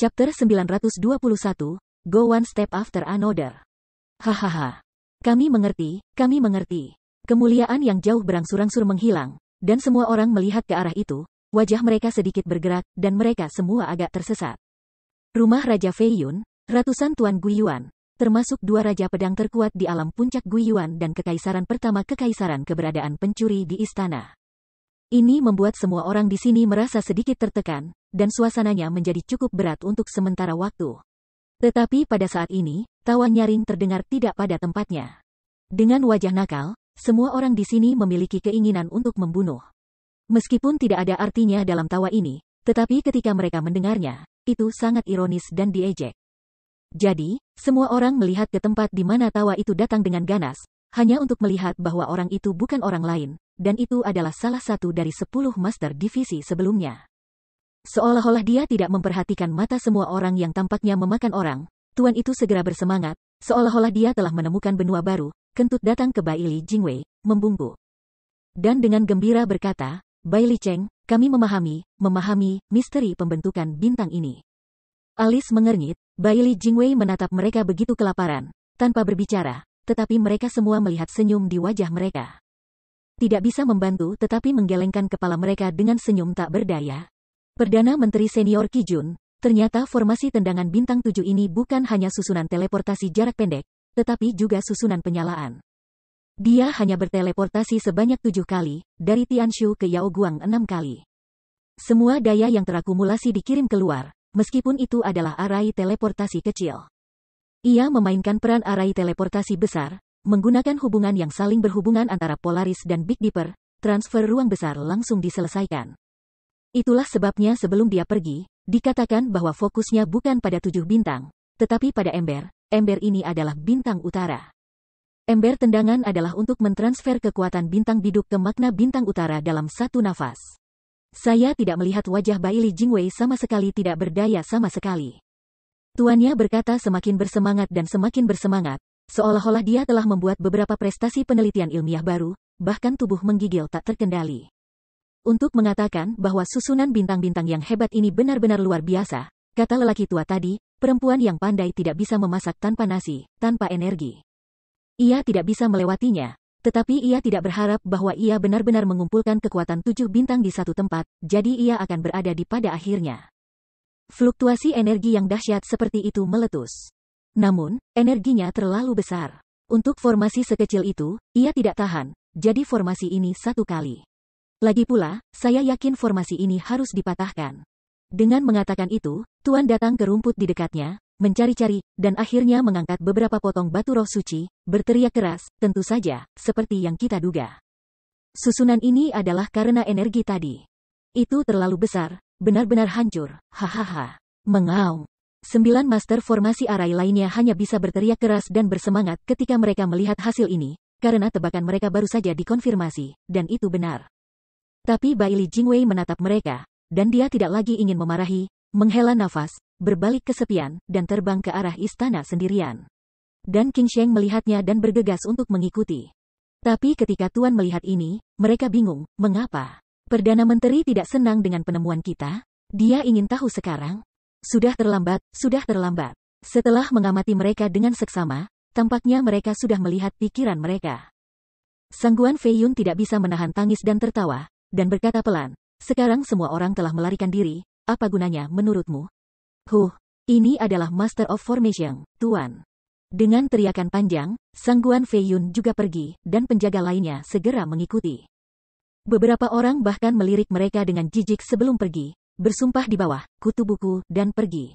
Chapter 921, Go One Step After Another. Hahaha. Kami mengerti, kami mengerti. Kemuliaan yang jauh berangsur-angsur menghilang, dan semua orang melihat ke arah itu, wajah mereka sedikit bergerak, dan mereka semua agak tersesat. Rumah Raja Fei Yun, ratusan Tuan Guiyuan, termasuk dua raja pedang terkuat di alam puncak Guiyuan dan kekaisaran pertama kekaisaran keberadaan pencuri di istana. Ini membuat semua orang di sini merasa sedikit tertekan, dan suasananya menjadi cukup berat untuk sementara waktu. Tetapi pada saat ini, tawa nyaring terdengar tidak pada tempatnya. Dengan wajah nakal, semua orang di sini memiliki keinginan untuk membunuh. Meskipun tidak ada artinya dalam tawa ini, tetapi ketika mereka mendengarnya, itu sangat ironis dan diejek. Jadi, semua orang melihat ke tempat di mana tawa itu datang dengan ganas, hanya untuk melihat bahwa orang itu bukan orang lain, dan itu adalah salah satu dari 10 master divisi sebelumnya. Seolah-olah dia tidak memperhatikan mata semua orang yang tampaknya memakan orang, tuan itu segera bersemangat, seolah-olah dia telah menemukan benua baru, kentut datang ke Bai Li Jingwei, membungkuk. Dan dengan gembira berkata, Bai Li Cheng, kami memahami misteri pembentukan bintang ini. Alis mengernyit, Bai Li Jingwei menatap mereka begitu kelaparan, tanpa berbicara, tetapi mereka semua melihat senyum di wajah mereka. Tidak bisa membantu tetapi menggelengkan kepala mereka dengan senyum tak berdaya. Perdana Menteri Senior Qi Jun, ternyata formasi tendangan bintang 7 ini bukan hanya susunan teleportasi jarak pendek, tetapi juga susunan penyalaan. Dia hanya berteleportasi sebanyak 7 kali, dari Tianshu ke Yaoguang 6 kali. Semua daya yang terakumulasi dikirim keluar, meskipun itu adalah arai teleportasi kecil. Ia memainkan peran arai teleportasi besar, menggunakan hubungan yang saling berhubungan antara Polaris dan Big Dipper, transfer ruang besar langsung diselesaikan. Itulah sebabnya sebelum dia pergi, dikatakan bahwa fokusnya bukan pada 7 bintang, tetapi pada ember. Ember ini adalah bintang utara. Ember tendangan adalah untuk mentransfer kekuatan bintang biduk ke makna bintang utara dalam satu nafas. Saya tidak melihat wajah Bai Li Jingwei sama sekali tidak berdaya sama sekali. Tuannya berkata semakin bersemangat, seolah-olah dia telah membuat beberapa prestasi penelitian ilmiah baru, bahkan tubuh menggigil tak terkendali. Untuk mengatakan bahwa susunan bintang-bintang yang hebat ini benar-benar luar biasa, kata lelaki tua tadi, perempuan yang pandai tidak bisa memasak tanpa nasi, tanpa energi. Ia tidak bisa melewatinya, tetapi ia tidak berharap bahwa ia benar-benar mengumpulkan kekuatan 7 bintang di satu tempat, jadi ia akan berada di pada akhirnya. Fluktuasi energi yang dahsyat seperti itu meletus. Namun, energinya terlalu besar. Untuk formasi sekecil itu, ia tidak tahan, jadi formasi ini satu kali. Lagi pula, saya yakin formasi ini harus dipatahkan. Dengan mengatakan itu, Tuan datang ke rumput di dekatnya, mencari-cari, dan akhirnya mengangkat beberapa potong batu roh suci, berteriak keras, tentu saja, seperti yang kita duga. Susunan ini adalah karena energi tadi. Itu terlalu besar, benar-benar hancur, hahaha. Mengaum. 9 master formasi arai lainnya hanya bisa berteriak keras dan bersemangat ketika mereka melihat hasil ini, karena tebakan mereka baru saja dikonfirmasi, dan itu benar. Tapi Bai Li Jingwei menatap mereka, dan dia tidak lagi ingin memarahi, menghela nafas, berbalik kesepian, dan terbang ke arah istana sendirian. Dan Qin Sheng melihatnya dan bergegas untuk mengikuti. Tapi ketika Tuan melihat ini, mereka bingung, mengapa? Perdana Menteri tidak senang dengan penemuan kita? Dia ingin tahu sekarang? Sudah terlambat, sudah terlambat. Setelah mengamati mereka dengan seksama, tampaknya mereka sudah melihat pikiran mereka. Sangguan Fei Yun tidak bisa menahan tangis dan tertawa, dan berkata pelan, sekarang semua orang telah melarikan diri, apa gunanya menurutmu? Ini adalah Master of Formation, Tuan. Dengan teriakan panjang, Sangguan Fei Yun juga pergi, dan penjaga lainnya segera mengikuti. Beberapa orang bahkan melirik mereka dengan jijik sebelum pergi, bersumpah di bawah, kutu buku, dan pergi.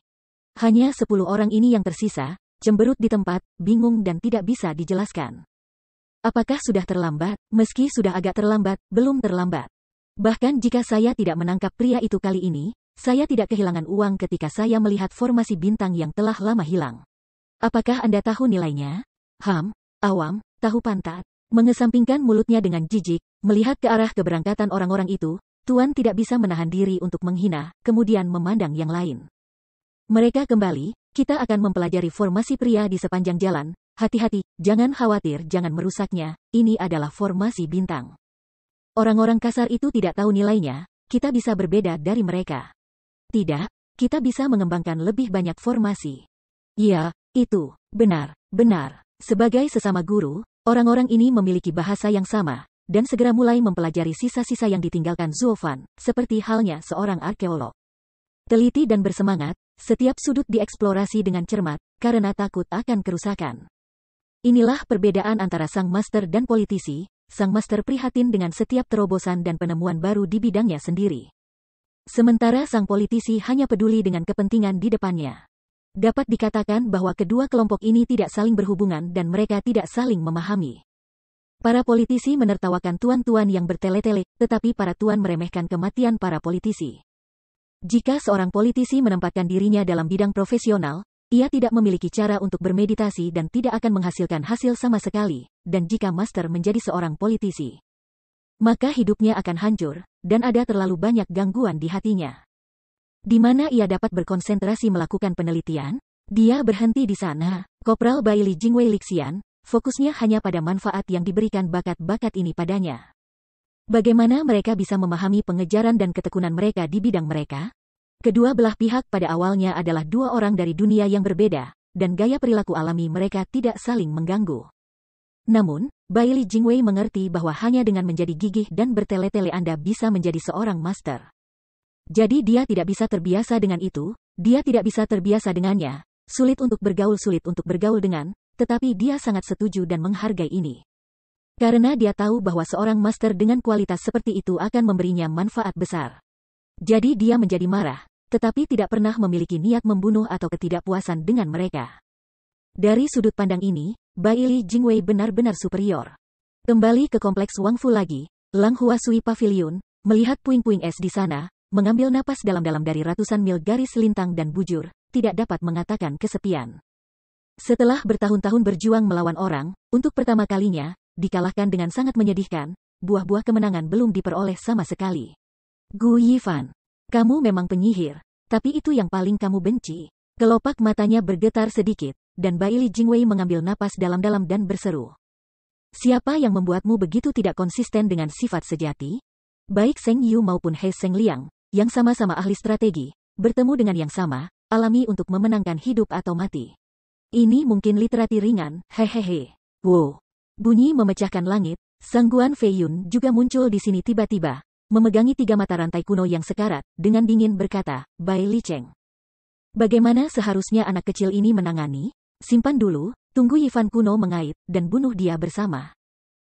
Hanya 10 orang ini yang tersisa, cemberut di tempat, bingung dan tidak bisa dijelaskan. Apakah sudah terlambat? Meski sudah agak terlambat, belum terlambat. Bahkan jika saya tidak menangkap pria itu kali ini, saya tidak kehilangan uang ketika saya melihat formasi bintang yang telah lama hilang. Apakah Anda tahu nilainya? Awam, tahu pantat. Mengesampingkan mulutnya dengan jijik, melihat ke arah keberangkatan orang-orang itu, Tuan tidak bisa menahan diri untuk menghina, kemudian memandang yang lain. Mereka kembali, kita akan mempelajari formasi pria di sepanjang jalan, hati-hati, jangan khawatir, jangan merusaknya, ini adalah formasi bintang. Orang-orang kasar itu tidak tahu nilainya, kita bisa berbeda dari mereka. Tidak, kita bisa mengembangkan lebih banyak formasi. Ya, itu, benar. Sebagai sesama guru, orang-orang ini memiliki bahasa yang sama, dan segera mulai mempelajari sisa-sisa yang ditinggalkan Zuo Fan, seperti halnya seorang arkeolog. Teliti dan bersemangat, setiap sudut dieksplorasi dengan cermat, karena takut akan kerusakan. Inilah perbedaan antara sang master dan politisi. Sang master prihatin dengan setiap terobosan dan penemuan baru di bidangnya sendiri. Sementara sang politisi hanya peduli dengan kepentingan di depannya. Dapat dikatakan bahwa kedua kelompok ini tidak saling berhubungan dan mereka tidak saling memahami. Para politisi menertawakan tuan-tuan yang bertele-tele, tetapi para tuan meremehkan kematian para politisi. Jika seorang politisi menempatkan dirinya dalam bidang profesional, ia tidak memiliki cara untuk bermeditasi dan tidak akan menghasilkan hasil sama sekali, dan jika master menjadi seorang politisi, maka hidupnya akan hancur, dan ada terlalu banyak gangguan di hatinya. Di mana ia dapat berkonsentrasi melakukan penelitian? Dia berhenti di sana. Kopral Baili Jingwei Lixian, fokusnya hanya pada manfaat yang diberikan bakat-bakat ini padanya. Bagaimana mereka bisa memahami pengejaran dan ketekunan mereka di bidang mereka? Kedua belah pihak pada awalnya adalah dua orang dari dunia yang berbeda, dan gaya perilaku alami mereka tidak saling mengganggu. Namun, Baili Jingwei mengerti bahwa hanya dengan menjadi gigih dan bertele-tele Anda bisa menjadi seorang master. Jadi dia tidak bisa terbiasa dengan itu, dia tidak bisa terbiasa dengannya, sulit untuk bergaul dengan, tetapi dia sangat setuju dan menghargai ini. Karena dia tahu bahwa seorang master dengan kualitas seperti itu akan memberinya manfaat besar. Jadi dia menjadi marah, tetapi tidak pernah memiliki niat membunuh atau ketidakpuasan dengan mereka. Dari sudut pandang ini, Baili Jingwei benar-benar superior. Kembali ke kompleks Wangfu lagi, Lang Hua Sui Pavilion, melihat puing-puing es di sana, mengambil napas dalam-dalam dari ratusan mil garis lintang dan bujur, tidak dapat mengatakan kesepian. Setelah bertahun-tahun berjuang melawan orang, untuk pertama kalinya, dikalahkan dengan sangat menyedihkan, buah-buah kemenangan belum diperoleh sama sekali. Gu Yifan, kamu memang penyihir, tapi itu yang paling kamu benci. Kelopak matanya bergetar sedikit, dan Baili Jingwei mengambil napas dalam-dalam dan berseru. Siapa yang membuatmu begitu tidak konsisten dengan sifat sejati? Baik Seng Yu maupun He Seng Liang, yang sama-sama ahli strategi, bertemu dengan yang sama, alami untuk memenangkan hidup atau mati. Ini mungkin literati ringan, hehehe. Wow. Bunyi memecahkan langit, Sang Guan Feiyun juga muncul di sini tiba-tiba, memegangi tiga mata rantai kuno yang sekarat, dengan dingin berkata, Bai Li Cheng. Bagaimana seharusnya anak kecil ini menangani? Simpan dulu, tunggu Yifan kuno mengait, dan bunuh dia bersama.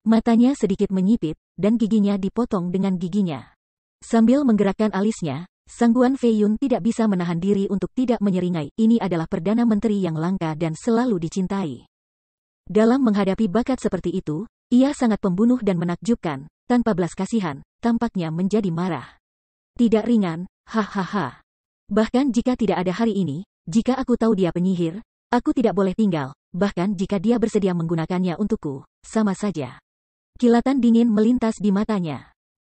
Matanya sedikit menyipit, dan giginya dipotong dengan giginya. Sambil menggerakkan alisnya, Sang Guan Feiyun tidak bisa menahan diri untuk tidak menyeringai. Ini adalah Perdana Menteri yang langka dan selalu dicintai. Dalam menghadapi bakat seperti itu, ia sangat pembunuh dan menakjubkan, tanpa belas kasihan, tampaknya menjadi marah. Tidak ringan, hahaha. Bahkan jika tidak ada hari ini, jika aku tahu dia penyihir, aku tidak boleh tinggal, bahkan jika dia bersedia menggunakannya untukku, sama saja. Kilatan dingin melintas di matanya.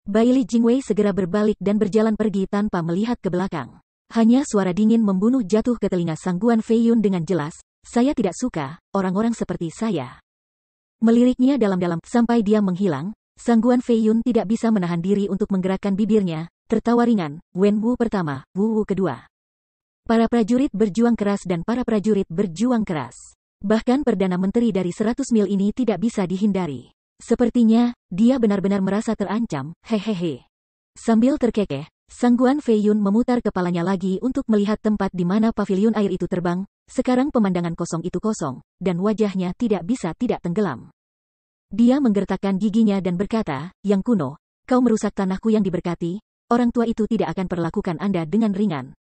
Baili Jingwei segera berbalik dan berjalan pergi tanpa melihat ke belakang. Hanya suara dingin membunuh jatuh ke telinga Sang Guan Feiyun dengan jelas, saya tidak suka, orang-orang seperti saya. Meliriknya dalam-dalam sampai dia menghilang, Sang Guan Feiyun tidak bisa menahan diri untuk menggerakkan bibirnya, tertawa ringan, Wen Wu pertama, Wu Wu kedua. Para prajurit berjuang keras dan para prajurit berjuang keras. Bahkan Perdana Menteri dari 100 mil ini tidak bisa dihindari. Sepertinya, dia benar-benar merasa terancam, hehehe. Sambil terkekeh, Sang Guan Feiyun memutar kepalanya lagi untuk melihat tempat di mana pavilion air itu terbang. Sekarang pemandangan kosong itu kosong, dan wajahnya tidak bisa tidak tenggelam. Dia menggertakkan giginya dan berkata, Yang Kuno, kau merusak tanahku yang diberkati, orang tua itu tidak akan perlakukan Anda dengan ringan,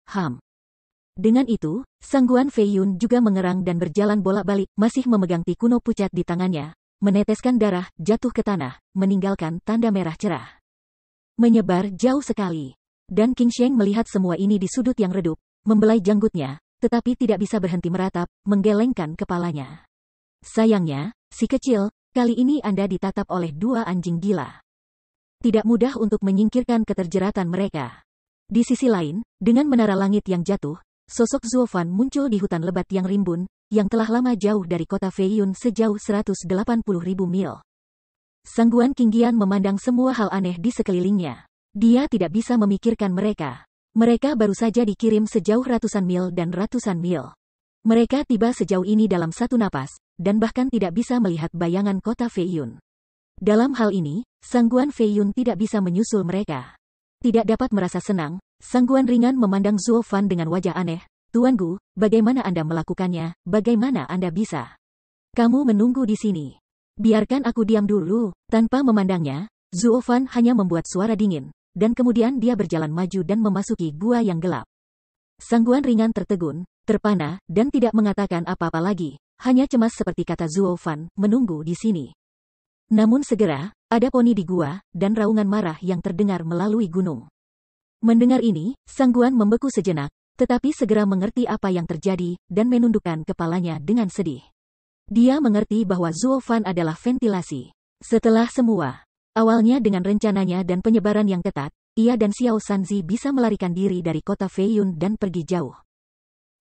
Dengan itu, Sang Guan Feiyun juga mengerang dan berjalan bolak-balik, masih memegang ti kuno pucat di tangannya, meneteskan darah, jatuh ke tanah, meninggalkan tanda merah cerah. Menyebar jauh sekali. Dan King Sheng melihat semua ini di sudut yang redup, membelai janggutnya, tetapi tidak bisa berhenti meratap, menggelengkan kepalanya. Sayangnya, si kecil, kali ini Anda ditatap oleh dua anjing gila. Tidak mudah untuk menyingkirkan keterjeratan mereka. Di sisi lain, dengan menara langit yang jatuh, sosok Zuo Fan muncul di hutan lebat yang rimbun, yang telah lama jauh dari kota Feiyun sejauh 180.000 mil. Sang Guan Qingyan memandang semua hal aneh di sekelilingnya. Dia tidak bisa memikirkan mereka. Mereka baru saja dikirim sejauh ratusan mil dan ratusan mil. Mereka tiba sejauh ini dalam satu napas, dan bahkan tidak bisa melihat bayangan kota Feiyun. Dalam hal ini, Sangguan Feiyun tidak bisa menyusul mereka. Tidak dapat merasa senang, Sangguan ringan memandang Zuo Fan dengan wajah aneh. Tuan Gu, bagaimana Anda melakukannya? Bagaimana Anda bisa? Kamu menunggu di sini. Biarkan aku diam dulu. Tanpa memandangnya, Zuo Fan hanya membuat suara dingin. Dan kemudian dia berjalan maju dan memasuki gua yang gelap. Sangguan ringan tertegun, terpana, dan tidak mengatakan apa-apa lagi. Hanya cemas seperti kata Zuo Fan, menunggu di sini. Namun segera, ada poni di gua, dan raungan marah yang terdengar melalui gunung. Mendengar ini, Sangguan membeku sejenak, tetapi segera mengerti apa yang terjadi, dan menundukkan kepalanya dengan sedih. Dia mengerti bahwa Zuo Fan adalah ventilasi. Setelah semua, awalnya dengan rencananya dan penyebaran yang ketat, ia dan Xiao Sanzi bisa melarikan diri dari kota Feiyun dan pergi jauh.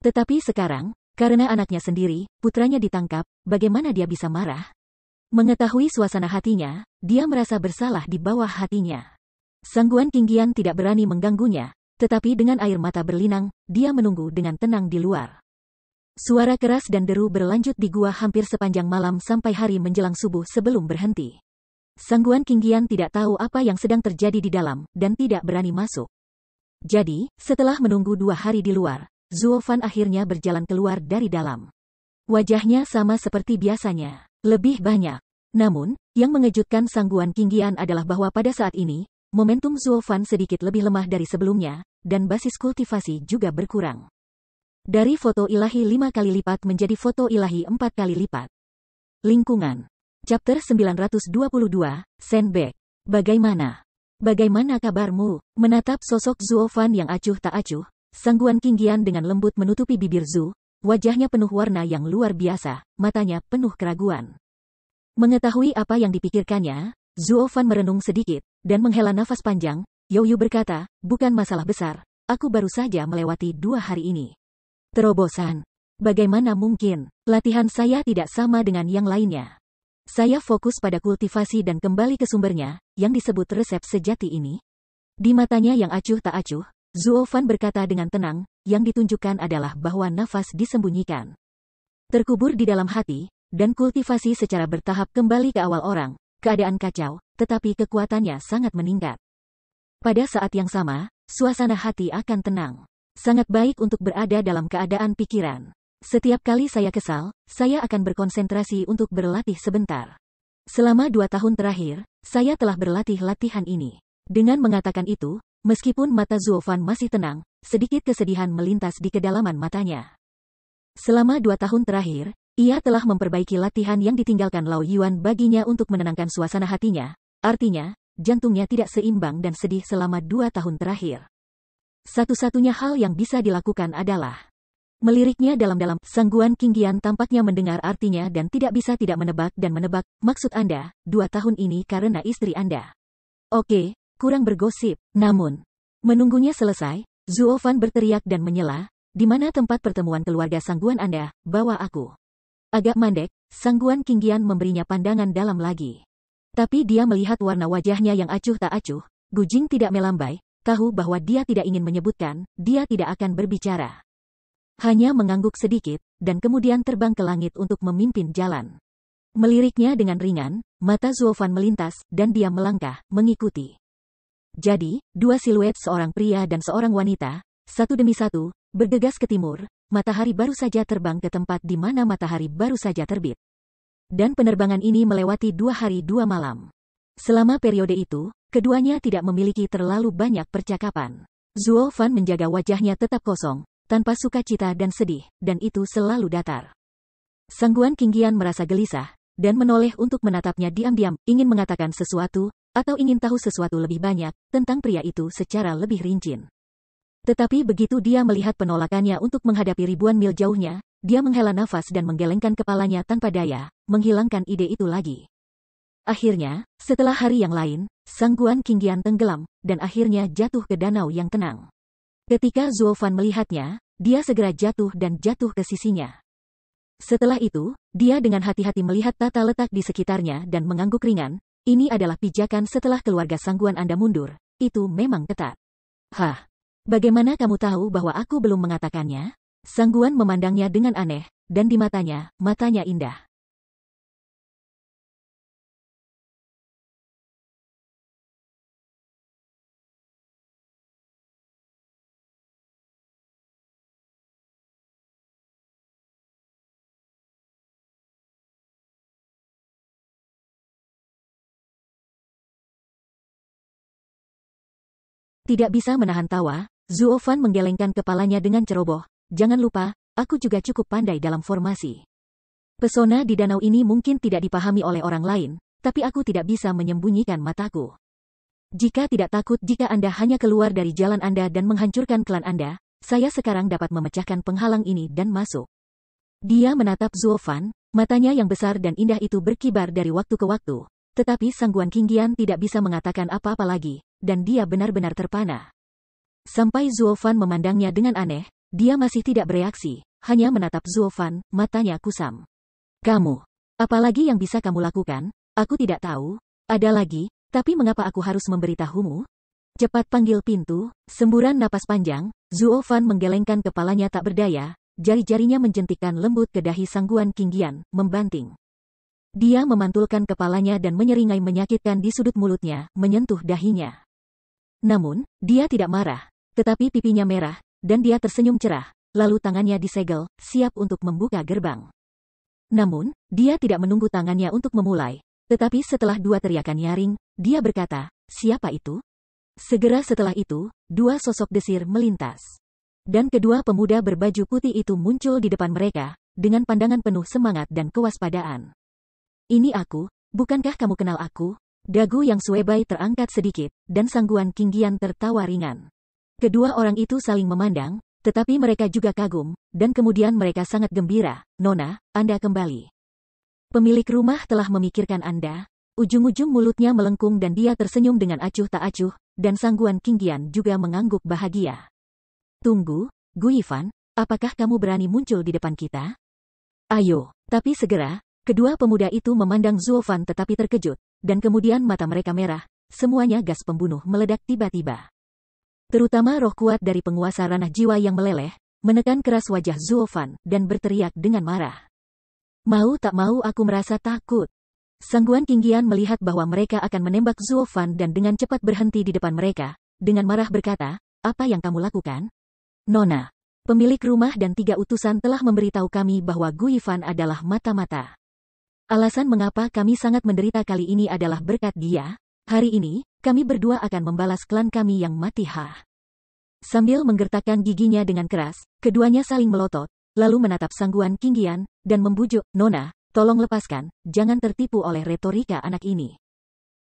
Tetapi sekarang, karena anaknya sendiri, putranya ditangkap, bagaimana dia bisa marah? Mengetahui suasana hatinya, dia merasa bersalah di bawah hatinya. Sangguan Qingyan tidak berani mengganggunya, tetapi dengan air mata berlinang, dia menunggu dengan tenang di luar. Suara keras dan deru berlanjut di gua hampir sepanjang malam sampai hari menjelang subuh sebelum berhenti. Sangguan Qingyan tidak tahu apa yang sedang terjadi di dalam, dan tidak berani masuk. Jadi, setelah menunggu 2 hari di luar, Zuo Fan akhirnya berjalan keluar dari dalam. Wajahnya sama seperti biasanya, lebih banyak. Namun, yang mengejutkan Sangguan Qingyan adalah bahwa pada saat ini, momentum Zuo Fan sedikit lebih lemah dari sebelumnya, dan basis kultivasi juga berkurang. Dari foto ilahi 5 kali lipat menjadi foto ilahi 4 kali lipat. Lingkungan. Chapter 922, Senbek. Bagaimana? Bagaimana kabarmu? Menatap sosok Zuo Fan yang acuh tak acuh, Sangguan Qingyan dengan lembut menutupi bibir Zu, wajahnya penuh warna yang luar biasa, matanya penuh keraguan. Mengetahui apa yang dipikirkannya, Zuo Fan merenung sedikit, dan menghela nafas panjang. Youyu berkata, bukan masalah besar, aku baru saja melewati 2 hari ini. Terobosan. Bagaimana mungkin? Latihan saya tidak sama dengan yang lainnya. Saya fokus pada kultivasi dan kembali ke sumbernya, yang disebut resep sejati ini. Di matanya yang acuh tak acuh, Zuo Fan berkata dengan tenang, yang ditunjukkan adalah bahwa nafas disembunyikan. Terkubur di dalam hati, dan kultivasi secara bertahap kembali ke awal orang, keadaan kacau, tetapi kekuatannya sangat meningkat. Pada saat yang sama, suasana hati akan tenang. Sangat baik untuk berada dalam keadaan pikiran. Setiap kali saya kesal, saya akan berkonsentrasi untuk berlatih sebentar. Selama 2 tahun terakhir, saya telah berlatih latihan ini. Dengan mengatakan itu, meskipun mata Zuo Fan masih tenang, sedikit kesedihan melintas di kedalaman matanya. Selama 2 tahun terakhir, ia telah memperbaiki latihan yang ditinggalkan Lao Yuan baginya untuk menenangkan suasana hatinya. Artinya, jantungnya tidak seimbang dan sedih selama 2 tahun terakhir. Satu-satunya hal yang bisa dilakukan adalah meliriknya dalam-dalam. Sangguan Qingyan tampaknya mendengar artinya dan tidak bisa tidak menebak dan menebak. Maksud Anda, 2 tahun ini karena istri Anda. Oke, kurang bergosip. Namun, menunggunya selesai, Zuo Fan berteriak dan menyela, di mana tempat pertemuan keluarga Sangguan Anda, bawa aku. Agak mandek, Sangguan Qingyan memberinya pandangan dalam lagi. Tapi dia melihat warna wajahnya yang acuh tak acuh, Gu Jing tidak melambai, tahu bahwa dia tidak ingin menyebutkan, dia tidak akan berbicara. Hanya mengangguk sedikit, dan kemudian terbang ke langit untuk memimpin jalan. Meliriknya dengan ringan, mata Zuo Fan melintas, dan dia melangkah, mengikuti. Jadi, 2 siluet seorang pria dan seorang wanita, satu demi satu, bergegas ke timur. Matahari baru saja terbang ke tempat di mana matahari baru saja terbit. Dan penerbangan ini melewati 2 hari 2 malam. Selama periode itu, keduanya tidak memiliki terlalu banyak percakapan. Zuo Fan menjaga wajahnya tetap kosong, tanpa sukacita dan sedih, dan itu selalu datar. Sangguan Qingyan merasa gelisah, dan menoleh untuk menatapnya diam-diam, ingin mengatakan sesuatu, atau ingin tahu sesuatu lebih banyak, tentang pria itu secara lebih rinci. Tetapi begitu dia melihat penolakannya untuk menghadapi ribuan mil jauhnya, dia menghela nafas dan menggelengkan kepalanya tanpa daya, menghilangkan ide itu lagi. Akhirnya, setelah hari yang lain, Sangguan Qingyan tenggelam, dan akhirnya jatuh ke danau yang tenang. Ketika Zuo Fan melihatnya, dia segera jatuh dan jatuh ke sisinya. Setelah itu, dia dengan hati-hati melihat tata letak di sekitarnya dan mengangguk ringan. Ini adalah pijakan setelah keluarga Sangguan Anda mundur. Itu memang ketat. Hah. Bagaimana kamu tahu bahwa aku belum mengatakannya? Sang Guan memandangnya dengan aneh, dan di matanya indah. Tidak bisa menahan tawa, Zuo Fan menggelengkan kepalanya dengan ceroboh. Jangan lupa, aku juga cukup pandai dalam formasi. Pesona di danau ini mungkin tidak dipahami oleh orang lain, tapi aku tidak bisa menyembunyikan mataku. Jika tidak takut jika Anda hanya keluar dari jalan Anda dan menghancurkan klan Anda, saya sekarang dapat memecahkan penghalang ini dan masuk. Dia menatap Zuo Fan, matanya yang besar dan indah itu berkibar dari waktu ke waktu. Tetapi Sang Guan Qingyan tidak bisa mengatakan apa-apa lagi, dan dia benar-benar terpana. Sampai Zuo Fan memandangnya dengan aneh, dia masih tidak bereaksi, hanya menatap Zuo Fan, matanya kusam. Kamu, apalagi yang bisa kamu lakukan? Aku tidak tahu. Ada lagi, tapi mengapa aku harus memberitahumu? Cepat panggil pintu, semburan napas panjang, Zuo Fan menggelengkan kepalanya tak berdaya, jari-jarinya menjentikkan lembut ke dahi Sang Guan Qingyan, membanting. Dia memantulkan kepalanya dan menyeringai menyakitkan di sudut mulutnya, menyentuh dahinya. Namun, dia tidak marah, tetapi pipinya merah, dan dia tersenyum cerah, lalu tangannya disegel, siap untuk membuka gerbang. Namun, dia tidak menunggu tangannya untuk memulai, tetapi setelah dua teriakan nyaring, dia berkata, siapa itu? Segera setelah itu, dua sosok desir melintas. Dan kedua pemuda berbaju putih itu muncul di depan mereka, dengan pandangan penuh semangat dan kewaspadaan. Ini aku, bukankah kamu kenal aku? Dagu yang Suebai terangkat sedikit, dan Sang Guan Qingyan tertawa ringan. Kedua orang itu saling memandang, tetapi mereka juga kagum, dan kemudian mereka sangat gembira. Nona, Anda kembali. Pemilik rumah telah memikirkan Anda. Ujung-ujung mulutnya melengkung dan dia tersenyum dengan acuh tak acuh, dan Sang Guan Qingyan juga mengangguk bahagia. Tunggu, Gu Yifan, apakah kamu berani muncul di depan kita? Ayo, tapi segera. Kedua pemuda itu memandang Zuo Fan tetapi terkejut, dan kemudian mata mereka merah, semuanya gas pembunuh meledak tiba-tiba. Terutama roh kuat dari penguasa ranah jiwa yang meleleh, menekan keras wajah Zuo Fan, dan berteriak dengan marah. Mau tak mau aku merasa takut. Sang Guan Qingyan melihat bahwa mereka akan menembak Zuo Fan dan dengan cepat berhenti di depan mereka, dengan marah berkata, apa yang kamu lakukan? Nona, pemilik rumah dan 3 utusan telah memberitahu kami bahwa Gu Yifan adalah mata-mata. Alasan mengapa kami sangat menderita kali ini adalah berkat dia. Hari ini, kami berdua akan membalas klan kami yang mati. Sambil menggertakkan giginya dengan keras, keduanya saling melotot, lalu menatap Sang Guan Qingyan, dan membujuk, Nona, tolong lepaskan, jangan tertipu oleh retorika anak ini.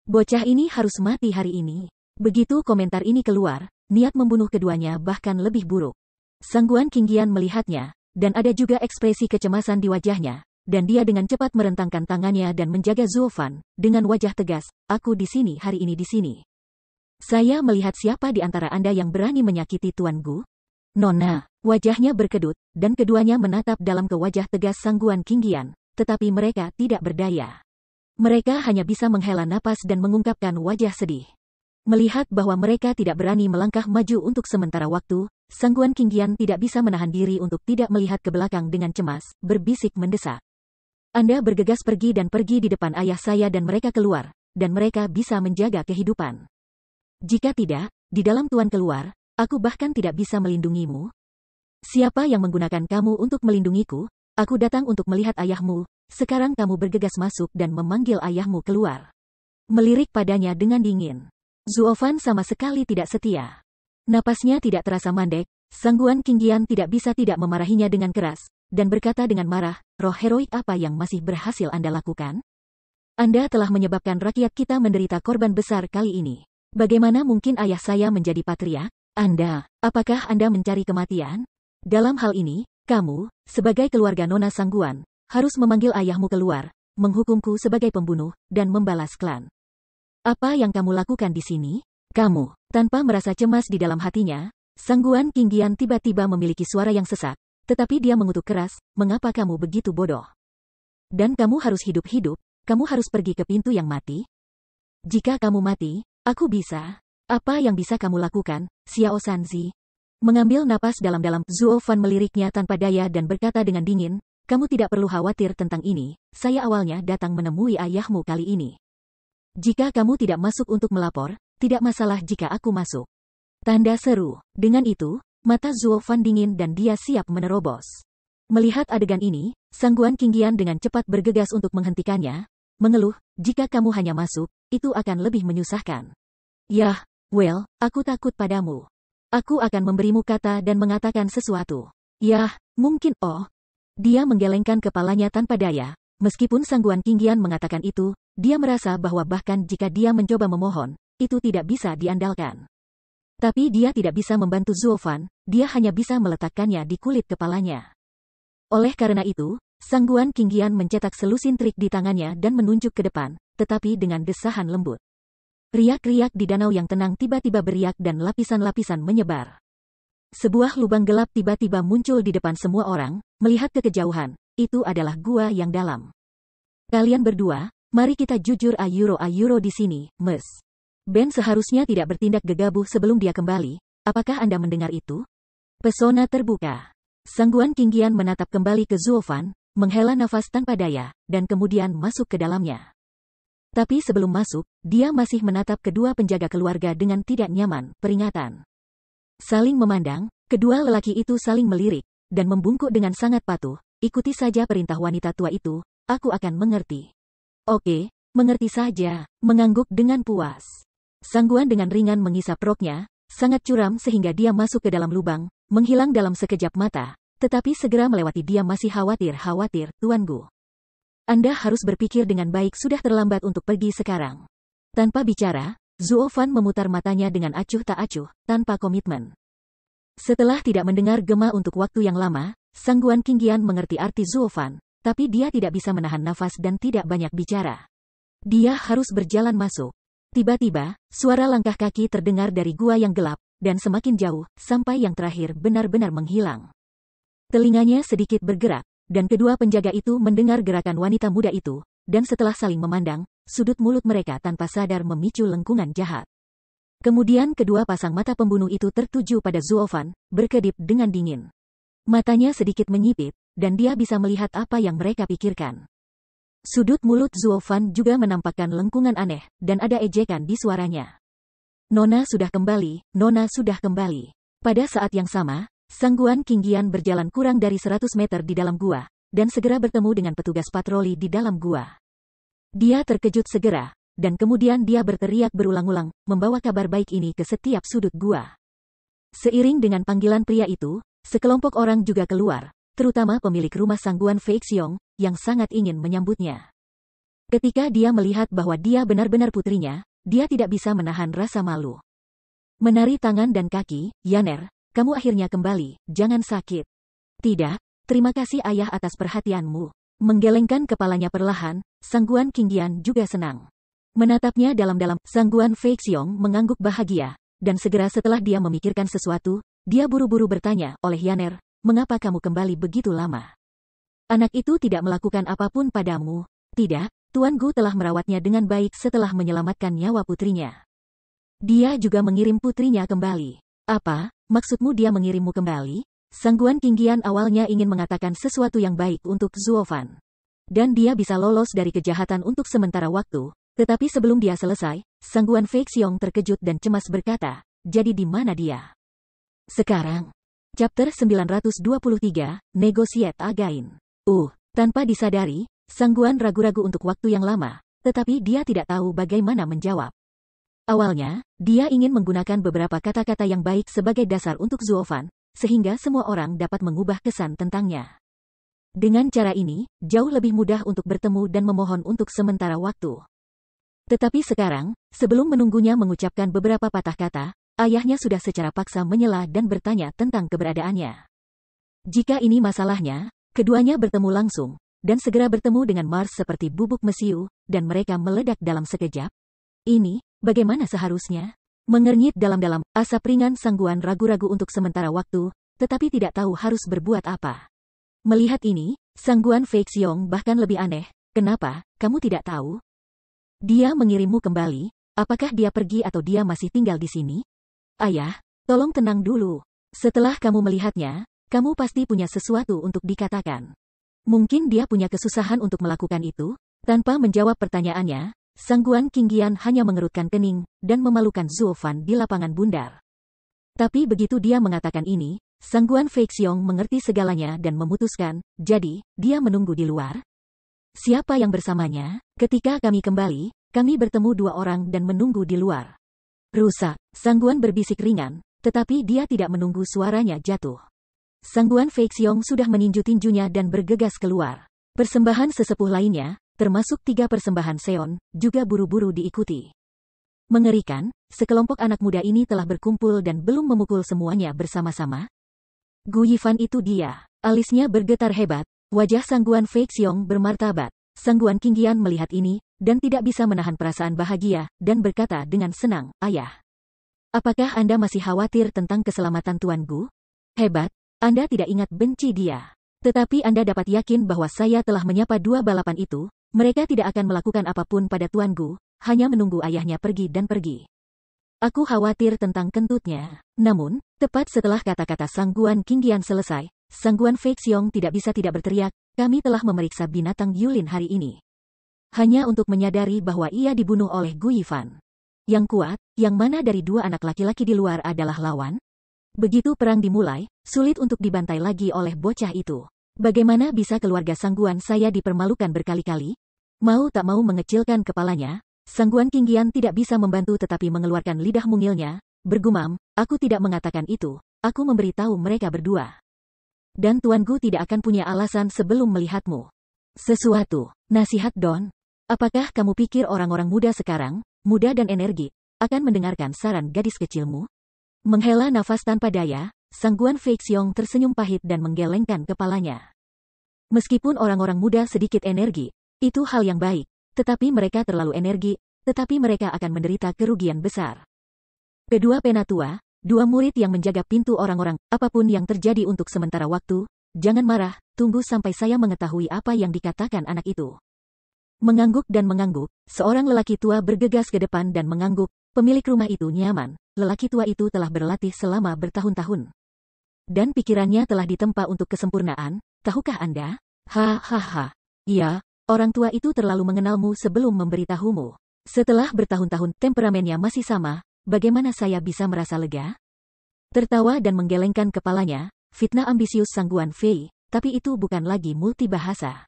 Bocah ini harus mati hari ini. Begitu komentar ini keluar, niat membunuh keduanya bahkan lebih buruk. Sang Guan Qingyan melihatnya, dan ada juga ekspresi kecemasan di wajahnya. Dan dia dengan cepat merentangkan tangannya dan menjaga Zuo Fan, dengan wajah tegas, aku di sini hari ini di sini. Saya melihat siapa di antara Anda yang berani menyakiti Tuan Gu? Nona, wajahnya berkedut, dan keduanya menatap dalam ke wajah tegas Sang Guan Qingyan, tetapi mereka tidak berdaya. Mereka hanya bisa menghela napas dan mengungkapkan wajah sedih. Melihat bahwa mereka tidak berani melangkah maju untuk sementara waktu, Sang Guan Qingyan tidak bisa menahan diri untuk tidak melihat ke belakang dengan cemas, berbisik mendesak. Anda bergegas pergi di depan ayah saya dan mereka keluar, dan mereka bisa menjaga kehidupan. Jika tidak, di dalam Tuan keluar, aku bahkan tidak bisa melindungimu. Siapa yang menggunakan kamu untuk melindungiku? Aku datang untuk melihat ayahmu, sekarang kamu bergegas masuk dan memanggil ayahmu keluar. Melirik padanya dengan dingin. Zuo Fan sama sekali tidak setia. Napasnya tidak terasa mandek, Sang Guan Qingyan tidak bisa tidak memarahinya dengan keras, dan berkata dengan marah, roh heroik apa yang masih berhasil Anda lakukan? Anda telah menyebabkan rakyat kita menderita korban besar kali ini. Bagaimana mungkin ayah saya menjadi patriark? Apakah Anda mencari kematian? Dalam hal ini, kamu, sebagai keluarga Nona Sang Guan, harus memanggil ayahmu keluar, menghukumku sebagai pembunuh, dan membalas klan. Apa yang kamu lakukan di sini? Kamu, tanpa merasa cemas di dalam hatinya, Sang Guan Qingyan tiba-tiba memiliki suara yang sesak, tetapi dia mengutuk keras, mengapa kamu begitu bodoh? Dan kamu harus hidup-hidup, kamu harus pergi ke pintu yang mati? Jika kamu mati, aku bisa. Apa yang bisa kamu lakukan, Xiao Sanzi? Mengambil napas dalam-dalam, Zuo Fan meliriknya tanpa daya dan berkata dengan dingin, kamu tidak perlu khawatir tentang ini, saya awalnya datang menemui ayahmu kali ini. Jika kamu tidak masuk untuk melapor, tidak masalah jika aku masuk. Tanda seru. Dengan itu, mata Zuo Fan dingin dan dia siap menerobos. Melihat adegan ini, Sangguan Qingyan dengan cepat bergegas untuk menghentikannya, mengeluh, jika kamu hanya masuk, itu akan lebih menyusahkan. Yah, well, aku takut padamu. Aku akan memberimu kata dan mengatakan sesuatu. Yah, mungkin Dia menggelengkan kepalanya tanpa daya. Meskipun Sangguan Qingyan mengatakan itu, dia merasa bahwa bahkan jika dia mencoba memohon, itu tidak bisa diandalkan. Tapi dia tidak bisa membantu Zuo Fan, dia hanya bisa meletakkannya di kulit kepalanya. Oleh karena itu, Sangguan Qingyan mencetak selusin trik di tangannya dan menunjuk ke depan, tetapi dengan desahan lembut. Riak-riak di danau yang tenang tiba-tiba beriak dan lapisan-lapisan menyebar. Sebuah lubang gelap tiba-tiba muncul di depan semua orang, melihat ke kejauhan, itu adalah gua yang dalam. Kalian berdua, mari kita jujur ayuro di sini, Mes. Ben seharusnya tidak bertindak gegabah sebelum dia kembali, apakah Anda mendengar itu? Pesona terbuka. Sangguan Qingyan menatap kembali ke Zuo Fan, menghela nafas tanpa daya, dan kemudian masuk ke dalamnya. Tapi sebelum masuk, dia masih menatap kedua penjaga keluarga dengan tidak nyaman, peringatan. Saling memandang, kedua lelaki itu saling melirik, dan membungkuk dengan sangat patuh, ikuti saja perintah wanita tua itu, aku akan mengerti. Oke, mengerti saja, mengangguk dengan puas. Sangguan dengan ringan mengisap roknya, sangat curam sehingga dia masuk ke dalam lubang, menghilang dalam sekejap mata, tetapi segera melewati dia masih khawatir, Tuan Gu. Anda harus berpikir dengan baik, sudah terlambat untuk pergi sekarang. Tanpa bicara, Zuo Fan memutar matanya dengan acuh tak acuh, tanpa komitmen. Setelah tidak mendengar gema untuk waktu yang lama, Sangguan Qingyan mengerti arti Zuo Fan, tapi dia tidak bisa menahan nafas dan tidak banyak bicara. Dia harus berjalan masuk. Tiba-tiba, suara langkah kaki terdengar dari gua yang gelap, dan semakin jauh, sampai yang terakhir benar-benar menghilang. Telinganya sedikit bergerak, dan kedua penjaga itu mendengar gerakan wanita muda itu, dan setelah saling memandang, sudut mulut mereka tanpa sadar memicu lengkungan jahat. Kemudian kedua pasang mata pembunuh itu tertuju pada Zuo Fan, berkedip dengan dingin. Matanya sedikit menyipit, dan dia bisa melihat apa yang mereka pikirkan. Sudut mulut Zuo Fan juga menampakkan lengkungan aneh, dan ada ejekan di suaranya. Nona sudah kembali, Nona sudah kembali. Pada saat yang sama, Sangguan Qingyan berjalan kurang dari 100 meter di dalam gua, dan segera bertemu dengan petugas patroli di dalam gua. Dia terkejut segera, dan kemudian dia berteriak berulang-ulang, membawa kabar baik ini ke setiap sudut gua. Seiring dengan panggilan pria itu, sekelompok orang juga keluar, terutama pemilik rumah Sangguan Feixiong, yang sangat ingin menyambutnya. Ketika dia melihat bahwa dia benar-benar putrinya, dia tidak bisa menahan rasa malu. Menari tangan dan kaki, Yaner, kamu akhirnya kembali, jangan sakit. Tidak, terima kasih ayah atas perhatianmu. Menggelengkan kepalanya perlahan, Sangguan Qingyan juga senang. Menatapnya dalam-dalam, Sangguan Feixiong mengangguk bahagia, dan segera setelah dia memikirkan sesuatu, dia buru-buru bertanya, oleh Yaner, mengapa kamu kembali begitu lama? Anak itu tidak melakukan apapun padamu. Tidak, Tuan Gu telah merawatnya dengan baik setelah menyelamatkan nyawa putrinya. Dia juga mengirim putrinya kembali. Apa, maksudmu dia mengirimmu kembali? Sangguan Qingyan awalnya ingin mengatakan sesuatu yang baik untuk Zuo Fan. Dan dia bisa lolos dari kejahatan untuk sementara waktu, tetapi sebelum dia selesai, Sangguan Feixiong terkejut dan cemas berkata, jadi di mana dia? Sekarang. Chapter 923, Negotiate Again. Tanpa disadari, Sangguan ragu-ragu untuk waktu yang lama, tetapi dia tidak tahu bagaimana menjawab. Awalnya, dia ingin menggunakan beberapa kata-kata yang baik sebagai dasar untuk Zuo Fan, sehingga semua orang dapat mengubah kesan tentangnya. Dengan cara ini, jauh lebih mudah untuk bertemu dan memohon untuk sementara waktu. Tetapi sekarang, sebelum menunggunya mengucapkan beberapa patah kata, ayahnya sudah secara paksa menyela dan bertanya tentang keberadaannya. Jika ini masalahnya, keduanya bertemu langsung, dan segera bertemu dengan Mars seperti bubuk mesiu, dan mereka meledak dalam sekejap. Ini, bagaimana seharusnya? Mengernyit dalam-dalam, asap ringan Sangguan ragu-ragu untuk sementara waktu, tetapi tidak tahu harus berbuat apa. Melihat ini, Sangguan Feixiong bahkan lebih aneh, kenapa, kamu tidak tahu? Dia mengirimmu kembali, apakah dia pergi atau dia masih tinggal di sini? Ayah, tolong tenang dulu. Setelah kamu melihatnya, kamu pasti punya sesuatu untuk dikatakan. Mungkin dia punya kesusahan untuk melakukan itu. Tanpa menjawab pertanyaannya, Sangguan Qingyan hanya mengerutkan kening, dan memalukan Zhuo Fan di lapangan bundar. Tapi begitu dia mengatakan ini, Sangguan Feixiong mengerti segalanya dan memutuskan, jadi, dia menunggu di luar. Siapa yang bersamanya? Ketika kami kembali, kami bertemu dua orang dan menunggu di luar. Rusak, Sangguan berbisik ringan, tetapi dia tidak menunggu suaranya jatuh. Sangguan Feixiong sudah meninju tinjunya dan bergegas keluar. Persembahan sesepuh lainnya, termasuk 3 persembahan Seon, juga buru-buru diikuti. Mengerikan, sekelompok anak muda ini telah berkumpul dan belum memukul semuanya bersama-sama. Gu Yifan itu dia. Alisnya bergetar hebat, wajah Sangguan Feixiong bermartabat. Sangguan Qingyan melihat ini, dan tidak bisa menahan perasaan bahagia, dan berkata dengan senang, "Ayah. Apakah Anda masih khawatir tentang keselamatan Tuan Gu? Hebat. Anda tidak ingat benci dia. Tetapi Anda dapat yakin bahwa saya telah menyapa 2 balapan itu, mereka tidak akan melakukan apapun pada Tuan Gu, hanya menunggu ayahnya pergi dan pergi. Aku khawatir tentang kentutnya." Namun, tepat setelah kata-kata Sangguan Qingyan selesai, Sangguan Feixiong tidak bisa tidak berteriak, "Kami telah memeriksa binatang Yulin hari ini. Hanya untuk menyadari bahwa ia dibunuh oleh Gu Yifan. Yang kuat, yang mana dari 2 anak laki-laki di luar adalah lawan? Begitu perang dimulai, sulit untuk dibantai lagi oleh bocah itu. Bagaimana bisa keluarga Sangguan saya dipermalukan berkali-kali?" Mau tak mau mengecilkan kepalanya, Sangguan Qingyan tidak bisa membantu tetapi mengeluarkan lidah mungilnya, bergumam, "Aku tidak mengatakan itu, aku memberitahu mereka berdua. Dan Tuan Gu tidak akan punya alasan sebelum melihatmu." "Sesuatu, nasihat Don. Apakah kamu pikir orang-orang muda sekarang, muda dan energi, akan mendengarkan saran gadis kecilmu?" Menghela nafas tanpa daya, Sangguan Feixiong tersenyum pahit dan menggelengkan kepalanya. Meskipun orang-orang muda sedikit energi, itu hal yang baik, tetapi mereka terlalu energi, tetapi mereka akan menderita kerugian besar. Kedua penatua, 2 murid yang menjaga pintu orang-orang, apapun yang terjadi untuk sementara waktu, jangan marah, tunggu sampai saya mengetahui apa yang dikatakan anak itu. Mengangguk dan mengangguk, seorang lelaki tua bergegas ke depan dan mengangguk, pemilik rumah itu nyaman, lelaki tua itu telah berlatih selama bertahun-tahun. Dan pikirannya telah ditempa untuk kesempurnaan, tahukah Anda? Hahaha. Ya, orang tua itu terlalu mengenalmu sebelum memberitahumu. Setelah bertahun-tahun temperamennya masih sama, bagaimana saya bisa merasa lega? Tertawa dan menggelengkan kepalanya, fitnah ambisius Sangguan Fei, tapi itu bukan lagi multibahasa.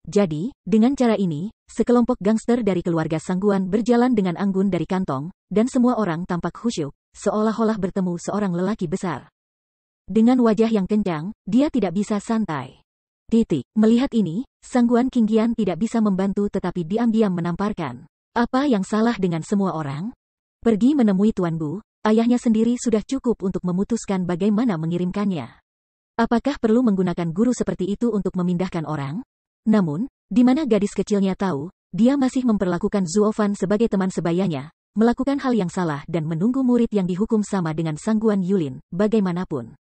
Jadi, dengan cara ini, sekelompok gangster dari keluarga Sangguan berjalan dengan anggun dari kantong, dan semua orang tampak khusyuk, seolah-olah bertemu seorang lelaki besar. Dengan wajah yang kencang, dia tidak bisa santai. Melihat ini, Sangguan Qingyan tidak bisa membantu tetapi diam-diam menamparkan. Apa yang salah dengan semua orang? Pergi menemui Tuan Bu, ayahnya sendiri sudah cukup untuk memutuskan bagaimana mengirimkannya. Apakah perlu menggunakan guru seperti itu untuk memindahkan orang? Namun, di mana gadis kecilnya tahu, dia masih memperlakukan Zhuo Fan sebagai teman sebayanya, melakukan hal yang salah dan menunggu murid yang dihukum sama dengan Sangguan Yulin, bagaimanapun.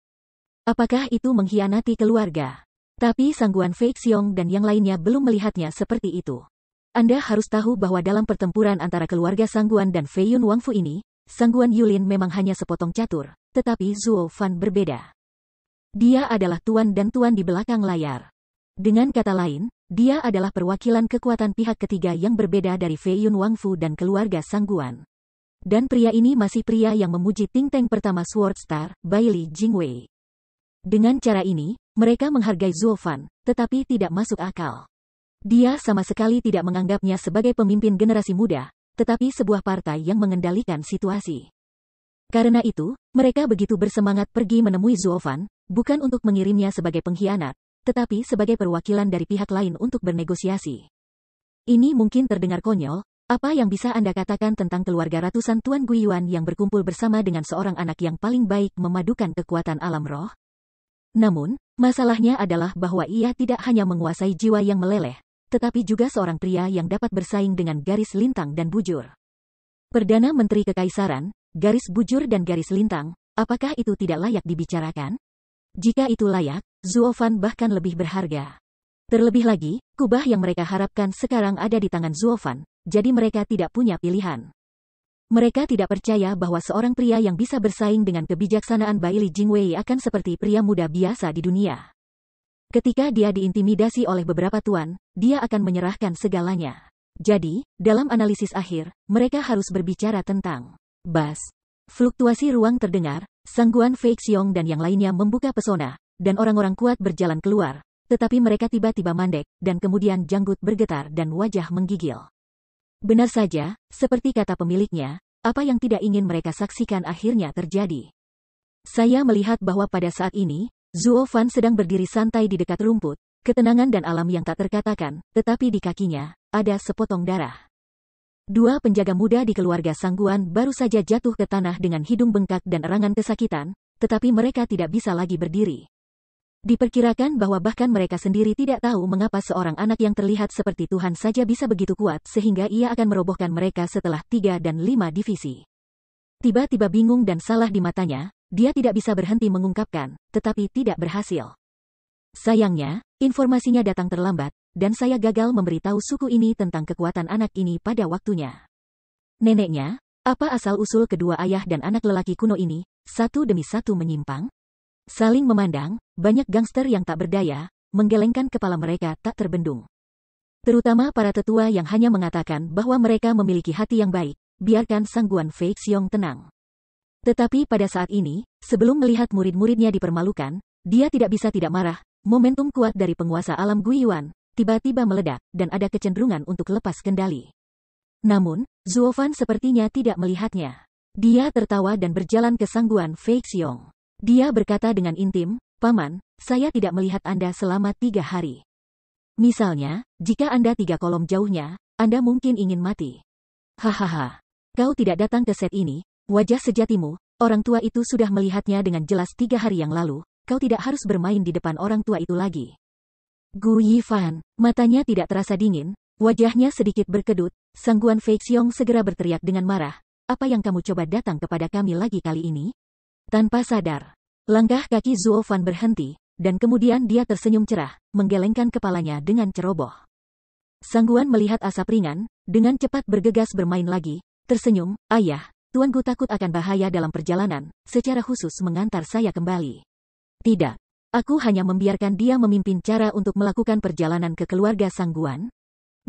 Apakah itu mengkhianati keluarga? Tapi Sangguan Feixiong dan yang lainnya belum melihatnya seperti itu. Anda harus tahu bahwa dalam pertempuran antara keluarga Sangguan dan Fei Yun Wangfu ini, Sangguan Yulin memang hanya sepotong catur, tetapi Zhuo Fan berbeda. Dia adalah tuan dan tuan di belakang layar. Dengan kata lain, dia adalah perwakilan kekuatan pihak ketiga yang berbeda dari Fei Yun Wangfu dan keluarga Sangguan. Dan pria ini masih pria yang memuji Ting Teng pertama Sword Star, Bailey Jingwei. Dengan cara ini, mereka menghargai Zhuo Fan, tetapi tidak masuk akal. Dia sama sekali tidak menganggapnya sebagai pemimpin generasi muda, tetapi sebuah partai yang mengendalikan situasi. Karena itu, mereka begitu bersemangat pergi menemui Zhuo Fan, bukan untuk mengirimnya sebagai pengkhianat, tetapi sebagai perwakilan dari pihak lain untuk bernegosiasi. Ini mungkin terdengar konyol, apa yang bisa Anda katakan tentang keluarga ratusan Tuan Guiyuan yang berkumpul bersama dengan seorang anak yang paling baik memadukan kekuatan alam roh? Namun, masalahnya adalah bahwa ia tidak hanya menguasai jiwa yang meleleh, tetapi juga seorang pria yang dapat bersaing dengan garis lintang dan bujur. Perdana Menteri Kekaisaran, garis bujur dan garis lintang, apakah itu tidak layak dibicarakan? Jika itu layak, Zhuo Fan bahkan lebih berharga. Terlebih lagi, kubah yang mereka harapkan sekarang ada di tangan Zhuo Fan, jadi mereka tidak punya pilihan. Mereka tidak percaya bahwa seorang pria yang bisa bersaing dengan kebijaksanaan Baili Jingwei akan seperti pria muda biasa di dunia. Ketika dia diintimidasi oleh beberapa tuan, dia akan menyerahkan segalanya. Jadi, dalam analisis akhir, mereka harus berbicara tentang bass. Fluktuasi ruang terdengar, Sangguan Fei Xiong dan yang lainnya membuka pesona, dan orang-orang kuat berjalan keluar, tetapi mereka tiba-tiba mandek, dan kemudian janggut bergetar dan wajah menggigil. Benar saja, seperti kata pemiliknya, apa yang tidak ingin mereka saksikan akhirnya terjadi. Saya melihat bahwa pada saat ini, Zuo Fan sedang berdiri santai di dekat rumput, ketenangan dan alam yang tak terkatakan, tetapi di kakinya, ada sepotong darah. Dua penjaga muda di keluarga Sangguan baru saja jatuh ke tanah dengan hidung bengkak dan erangan kesakitan, tetapi mereka tidak bisa lagi berdiri. Diperkirakan bahwa bahkan mereka sendiri tidak tahu mengapa seorang anak yang terlihat seperti Tuhan saja bisa begitu kuat sehingga ia akan merobohkan mereka setelah 3 dan 5 divisi. Tiba-tiba bingung dan salah di matanya, dia tidak bisa berhenti mengungkapkan, tetapi tidak berhasil. Sayangnya, informasinya datang terlambat, dan saya gagal memberitahu suku ini tentang kekuatan anak ini pada waktunya. Neneknya, apa asal-usul kedua ayah dan anak lelaki kuno ini, satu demi satu menyimpang? Saling memandang, banyak gangster yang tak berdaya, menggelengkan kepala mereka tak terbendung. Terutama para tetua yang hanya mengatakan bahwa mereka memiliki hati yang baik, biarkan Sangguan Fei Xiong tenang. Tetapi pada saat ini, sebelum melihat murid-muridnya dipermalukan, dia tidak bisa tidak marah. Momentum kuat dari penguasa alam Guiyuan tiba-tiba meledak, dan ada kecenderungan untuk lepas kendali. Namun, Zuo Fan sepertinya tidak melihatnya. Dia tertawa dan berjalan ke Sangguan Fei Xiong. Dia berkata dengan intim, "Paman, saya tidak melihat Anda selama 3 hari. Misalnya, jika Anda 3 kolom jauhnya, Anda mungkin ingin mati. Hahaha. Kau tidak datang ke set ini. Wajah sejatimu, orang tua itu sudah melihatnya dengan jelas 3 hari yang lalu, kau tidak harus bermain di depan orang tua itu lagi." Gu Yifan, matanya tidak terasa dingin, wajahnya sedikit berkedut, Sangguan Fei Xiong segera berteriak dengan marah, "Apa yang kamu coba datang kepada kami lagi kali ini?" Tanpa sadar, langkah kaki Zuo Fan berhenti, dan kemudian dia tersenyum cerah, menggelengkan kepalanya dengan ceroboh. Sangguan melihat asap ringan, dengan cepat bergegas bermain lagi, tersenyum, "Ayah, Tuanku takut akan bahaya dalam perjalanan, secara khusus mengantar saya kembali." "Tidak. Aku hanya membiarkan dia memimpin cara untuk melakukan perjalanan ke keluarga Sangguan."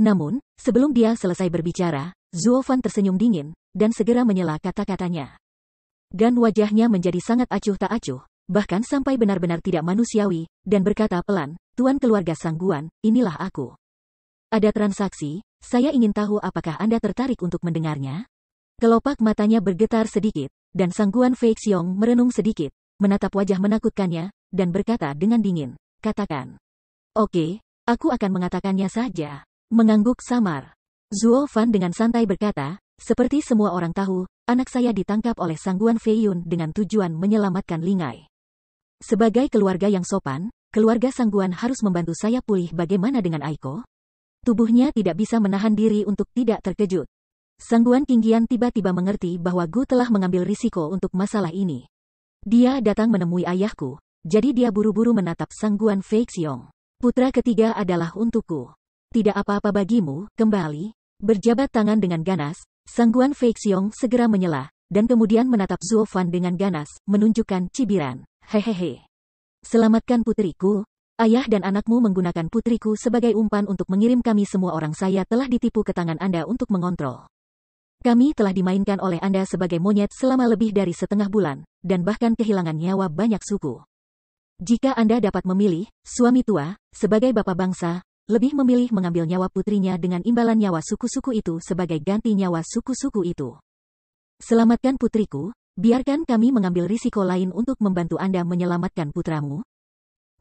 Namun, sebelum dia selesai berbicara, Zuo Fan tersenyum dingin, dan segera menyela kata-katanya. Dan wajahnya menjadi sangat acuh tak acuh, bahkan sampai benar-benar tidak manusiawi, dan berkata pelan, "Tuan keluarga Sangguan, inilah aku. Ada transaksi, saya ingin tahu apakah Anda tertarik untuk mendengarnya?" Kelopak matanya bergetar sedikit, dan Sangguan Fei Xiong merenung sedikit, menatap wajah menakutkannya, dan berkata dengan dingin, "Katakan." "Oke, aku akan mengatakannya saja." Mengangguk samar, Zuo Fan dengan santai berkata, "Seperti semua orang tahu, anak saya ditangkap oleh Sangguan Fei Yun dengan tujuan menyelamatkan Lingai. Sebagai keluarga yang sopan, keluarga Sangguan harus membantu saya pulih. Bagaimana dengan Aiko?" Tubuhnya tidak bisa menahan diri untuk tidak terkejut. Sangguan Qingyan tiba-tiba mengerti bahwa Gu telah mengambil risiko untuk masalah ini. Dia datang menemui ayahku, jadi dia buru-buru menatap Sangguan Fei Xiong. "Putra ketiga adalah untukku. Tidak apa-apa bagimu, kembali." Berjabat tangan dengan ganas, Sangguan Fei Xiong segera menyela, dan kemudian menatap Zuo Fan dengan ganas, menunjukkan cibiran. "Hehehe. Selamatkan putriku. Ayah dan anakmu menggunakan putriku sebagai umpan untuk mengirim kami semua. Orang saya telah ditipu ke tangan Anda untuk mengontrol. Kami telah dimainkan oleh Anda sebagai monyet selama lebih dari setengah bulan, dan bahkan kehilangan nyawa banyak suku. Jika Anda dapat memilih, suami tua, sebagai bapak bangsa, lebih memilih mengambil nyawa putrinya dengan imbalan nyawa suku-suku itu sebagai ganti nyawa suku-suku itu. Selamatkan putriku, biarkan kami mengambil risiko lain untuk membantu Anda menyelamatkan putramu."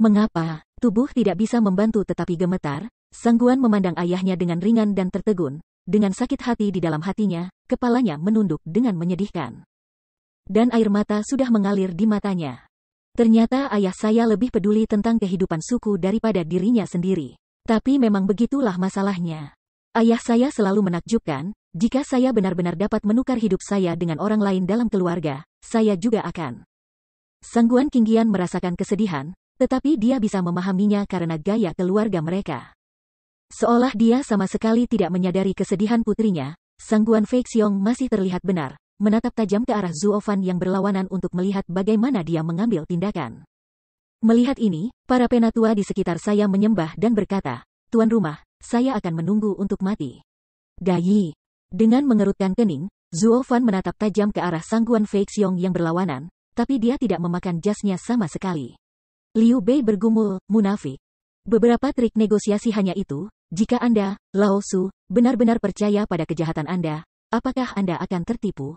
Mengapa? Tubuh tidak bisa membantu tetapi gemetar, Sangguan memandang ayahnya dengan ringan dan tertegun. Dengan sakit hati di dalam hatinya, kepalanya menunduk dengan menyedihkan. Dan air mata sudah mengalir di matanya. Ternyata ayah saya lebih peduli tentang kehidupan suku daripada dirinya sendiri. Tapi memang begitulah masalahnya. Ayah saya selalu menakjubkan, jika saya benar-benar dapat menukar hidup saya dengan orang lain dalam keluarga, saya juga akan. Sangguan Qingyan merasakan kesedihan, tetapi dia bisa memahaminya karena gaya keluarga mereka. Seolah dia sama sekali tidak menyadari kesedihan putrinya, Sangguan Fei Xiong masih terlihat benar, menatap tajam ke arah Zuo Fan yang berlawanan untuk melihat bagaimana dia mengambil tindakan. Melihat ini, para penatua di sekitar saya menyembah dan berkata, "Tuan rumah, saya akan menunggu untuk mati." Dayi. Dengan mengerutkan kening, Zuo Fan menatap tajam ke arah Sangguan Fei Xiong yang berlawanan, tapi dia tidak memakan jasnya sama sekali. Liu Bei bergumul, "Munafik. Beberapa trik negosiasi hanya itu, jika Anda, Lao Su, benar-benar percaya pada kejahatan Anda, apakah Anda akan tertipu?"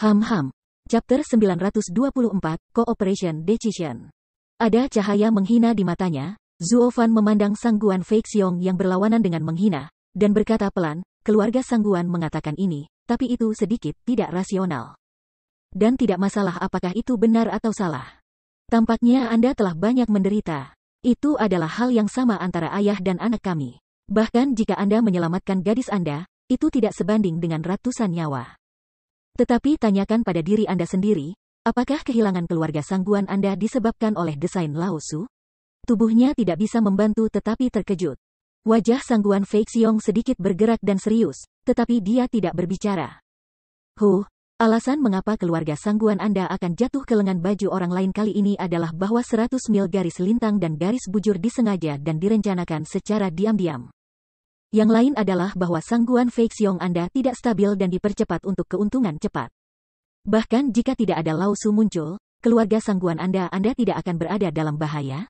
Ham. Chapter 924, Cooperation Decision. Ada cahaya menghina di matanya. Zuo Fan memandang Sangguan Fei Xiong yang berlawanan dengan menghina, dan berkata pelan, "Keluarga Sangguan mengatakan ini, tapi itu sedikit tidak rasional. Dan tidak masalah apakah itu benar atau salah. Tampaknya Anda telah banyak menderita. Itu adalah hal yang sama antara ayah dan anak kami. Bahkan jika Anda menyelamatkan gadis Anda, itu tidak sebanding dengan ratusan nyawa. Tetapi tanyakan pada diri Anda sendiri, apakah kehilangan keluarga Sangguan Anda disebabkan oleh desain Lao Su?" Tubuhnya tidak bisa membantu tetapi terkejut. Wajah Sangguan Fei Xiong sedikit bergerak dan serius, tetapi dia tidak berbicara. Alasan mengapa keluarga Sangguan Anda akan jatuh ke lengan baju orang lain kali ini adalah bahwa 100 mil garis lintang dan garis bujur disengaja dan direncanakan secara diam-diam. Yang lain adalah bahwa Sangguan Fei Xiong Anda tidak stabil dan dipercepat untuk keuntungan cepat. Bahkan jika tidak ada Lao Su muncul, keluarga Sangguan Anda tidak akan berada dalam bahaya.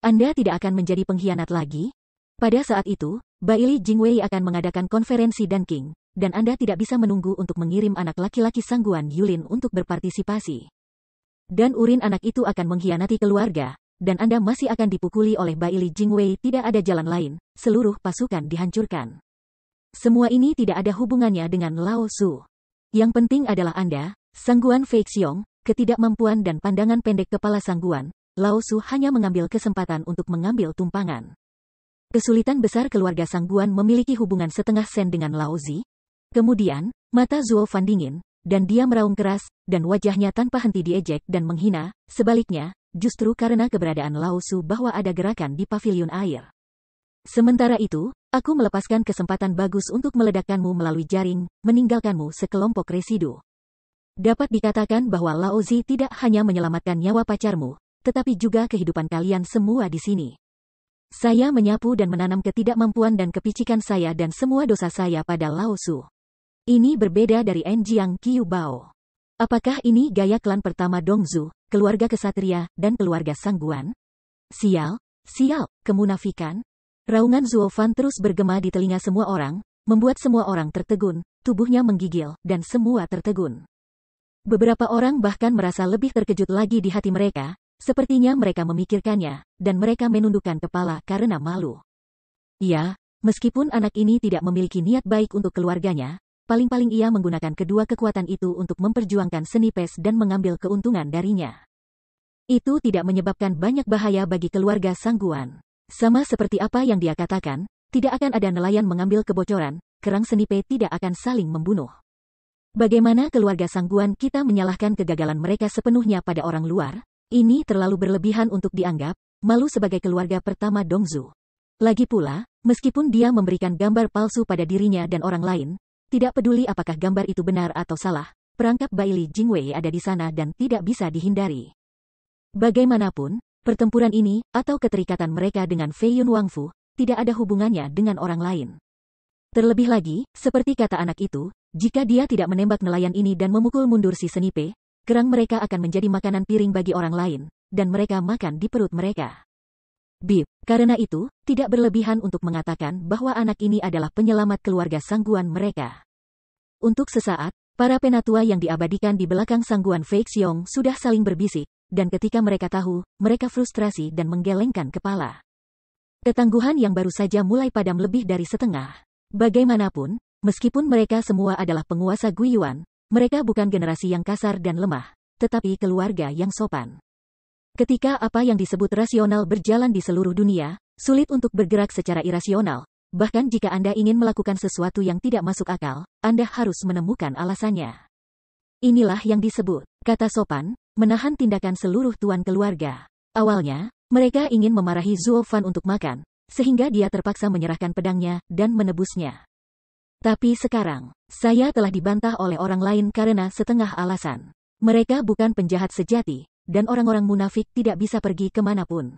Anda tidak akan menjadi pengkhianat lagi. Pada saat itu, Baili Jingwei akan mengadakan konferensi dan King, dan Anda tidak bisa menunggu untuk mengirim anak laki-laki Sangguan Yulin untuk berpartisipasi. Dan urin anak itu akan mengkhianati keluarga, dan Anda masih akan dipukuli oleh Baili Jingwei. Tidak ada jalan lain, seluruh pasukan dihancurkan. Semua ini tidak ada hubungannya dengan Lao Su. Yang penting adalah Anda, Sangguan Fei Xiong, ketidakmampuan dan pandangan pendek kepala Sangguan. Lao Su hanya mengambil kesempatan untuk mengambil tumpangan. Kesulitan besar keluarga Sangguan memiliki hubungan setengah sen dengan Lao Zi. Kemudian, mata Zuo Fan dingin, dan dia meraung keras, dan wajahnya tanpa henti diejek dan menghina. Sebaliknya, justru karena keberadaan Lao Su bahwa ada gerakan di pavilion air. Sementara itu, aku melepaskan kesempatan bagus untuk meledakkanmu melalui jaring, meninggalkanmu sekelompok residu. Dapat dikatakan bahwa Lao Zi tidak hanya menyelamatkan nyawa pacarmu, tetapi juga kehidupan kalian semua di sini. Saya menyapu dan menanam ketidakmampuan dan kepicikan saya dan semua dosa saya pada Lao Su. Ini berbeda dari Enjiang Qiu Bao. Apakah ini gaya klan pertama Dongzu, keluarga kesatria, dan keluarga Sangguan? Sial, kemunafikan. Raungan Zuo Fan terus bergema di telinga semua orang, membuat semua orang tertegun, tubuhnya menggigil, dan semua tertegun. Beberapa orang bahkan merasa lebih terkejut lagi di hati mereka, sepertinya mereka memikirkannya, dan mereka menundukkan kepala karena malu. Ya, meskipun anak ini tidak memiliki niat baik untuk keluarganya, paling-paling ia menggunakan kedua kekuatan itu untuk memperjuangkan seni pes dan mengambil keuntungan darinya. Itu tidak menyebabkan banyak bahaya bagi keluarga Sangguan. Sama seperti apa yang dia katakan, tidak akan ada nelayan mengambil kebocoran, kerang seni pe tidak akan saling membunuh. Bagaimana keluarga Sangguan kita menyalahkan kegagalan mereka sepenuhnya pada orang luar? Ini terlalu berlebihan untuk dianggap malu sebagai keluarga pertama Dongzu. Lagi pula, meskipun dia memberikan gambar palsu pada dirinya dan orang lain, tidak peduli apakah gambar itu benar atau salah, perangkap Baili Jingwei ada di sana dan tidak bisa dihindari. Bagaimanapun, pertempuran ini, atau keterikatan mereka dengan Fei Yun Wangfu, tidak ada hubungannya dengan orang lain. Terlebih lagi, seperti kata anak itu, jika dia tidak menembak nelayan ini dan memukul mundur si senipe, kerang mereka akan menjadi makanan piring bagi orang lain, dan mereka makan di perut mereka. Bib, karena itu, tidak berlebihan untuk mengatakan bahwa anak ini adalah penyelamat keluarga Sangguan mereka. Untuk sesaat, para penatua yang diabadikan di belakang Sangguan Fei Xiong sudah saling berbisik, dan ketika mereka tahu, mereka frustrasi dan menggelengkan kepala. Ketangguhan yang baru saja mulai padam lebih dari setengah. Bagaimanapun, meskipun mereka semua adalah penguasa Guiyuan, mereka bukan generasi yang kasar dan lemah, tetapi keluarga yang sopan. Ketika apa yang disebut rasional berjalan di seluruh dunia, sulit untuk bergerak secara irasional. Bahkan jika Anda ingin melakukan sesuatu yang tidak masuk akal, Anda harus menemukan alasannya. Inilah yang disebut, kata sopan, menahan tindakan seluruh tuan keluarga. Awalnya, mereka ingin memarahi Zuo Fan untuk makan, sehingga dia terpaksa menyerahkan pedangnya dan menebusnya. Tapi sekarang, saya telah dibantah oleh orang lain karena setengah alasan. Mereka bukan penjahat sejati, dan orang-orang munafik tidak bisa pergi kemanapun.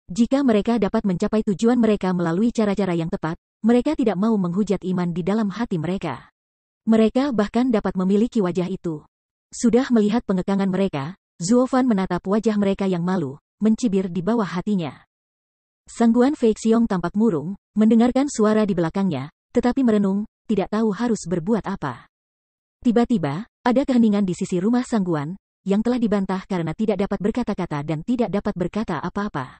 Jika mereka dapat mencapai tujuan mereka melalui cara-cara yang tepat, mereka tidak mau menghujat iman di dalam hati mereka. Mereka bahkan dapat memiliki wajah itu. Sudah melihat pengekangan mereka, Zuo Fan menatap wajah mereka yang malu, mencibir di bawah hatinya. Sangguan Fei Xiong tampak murung, mendengarkan suara di belakangnya, tetapi merenung, tidak tahu harus berbuat apa. Tiba-tiba, ada keheningan di sisi rumah Sangguan, yang telah dibantah karena tidak dapat berkata-kata dan tidak dapat berkata apa-apa.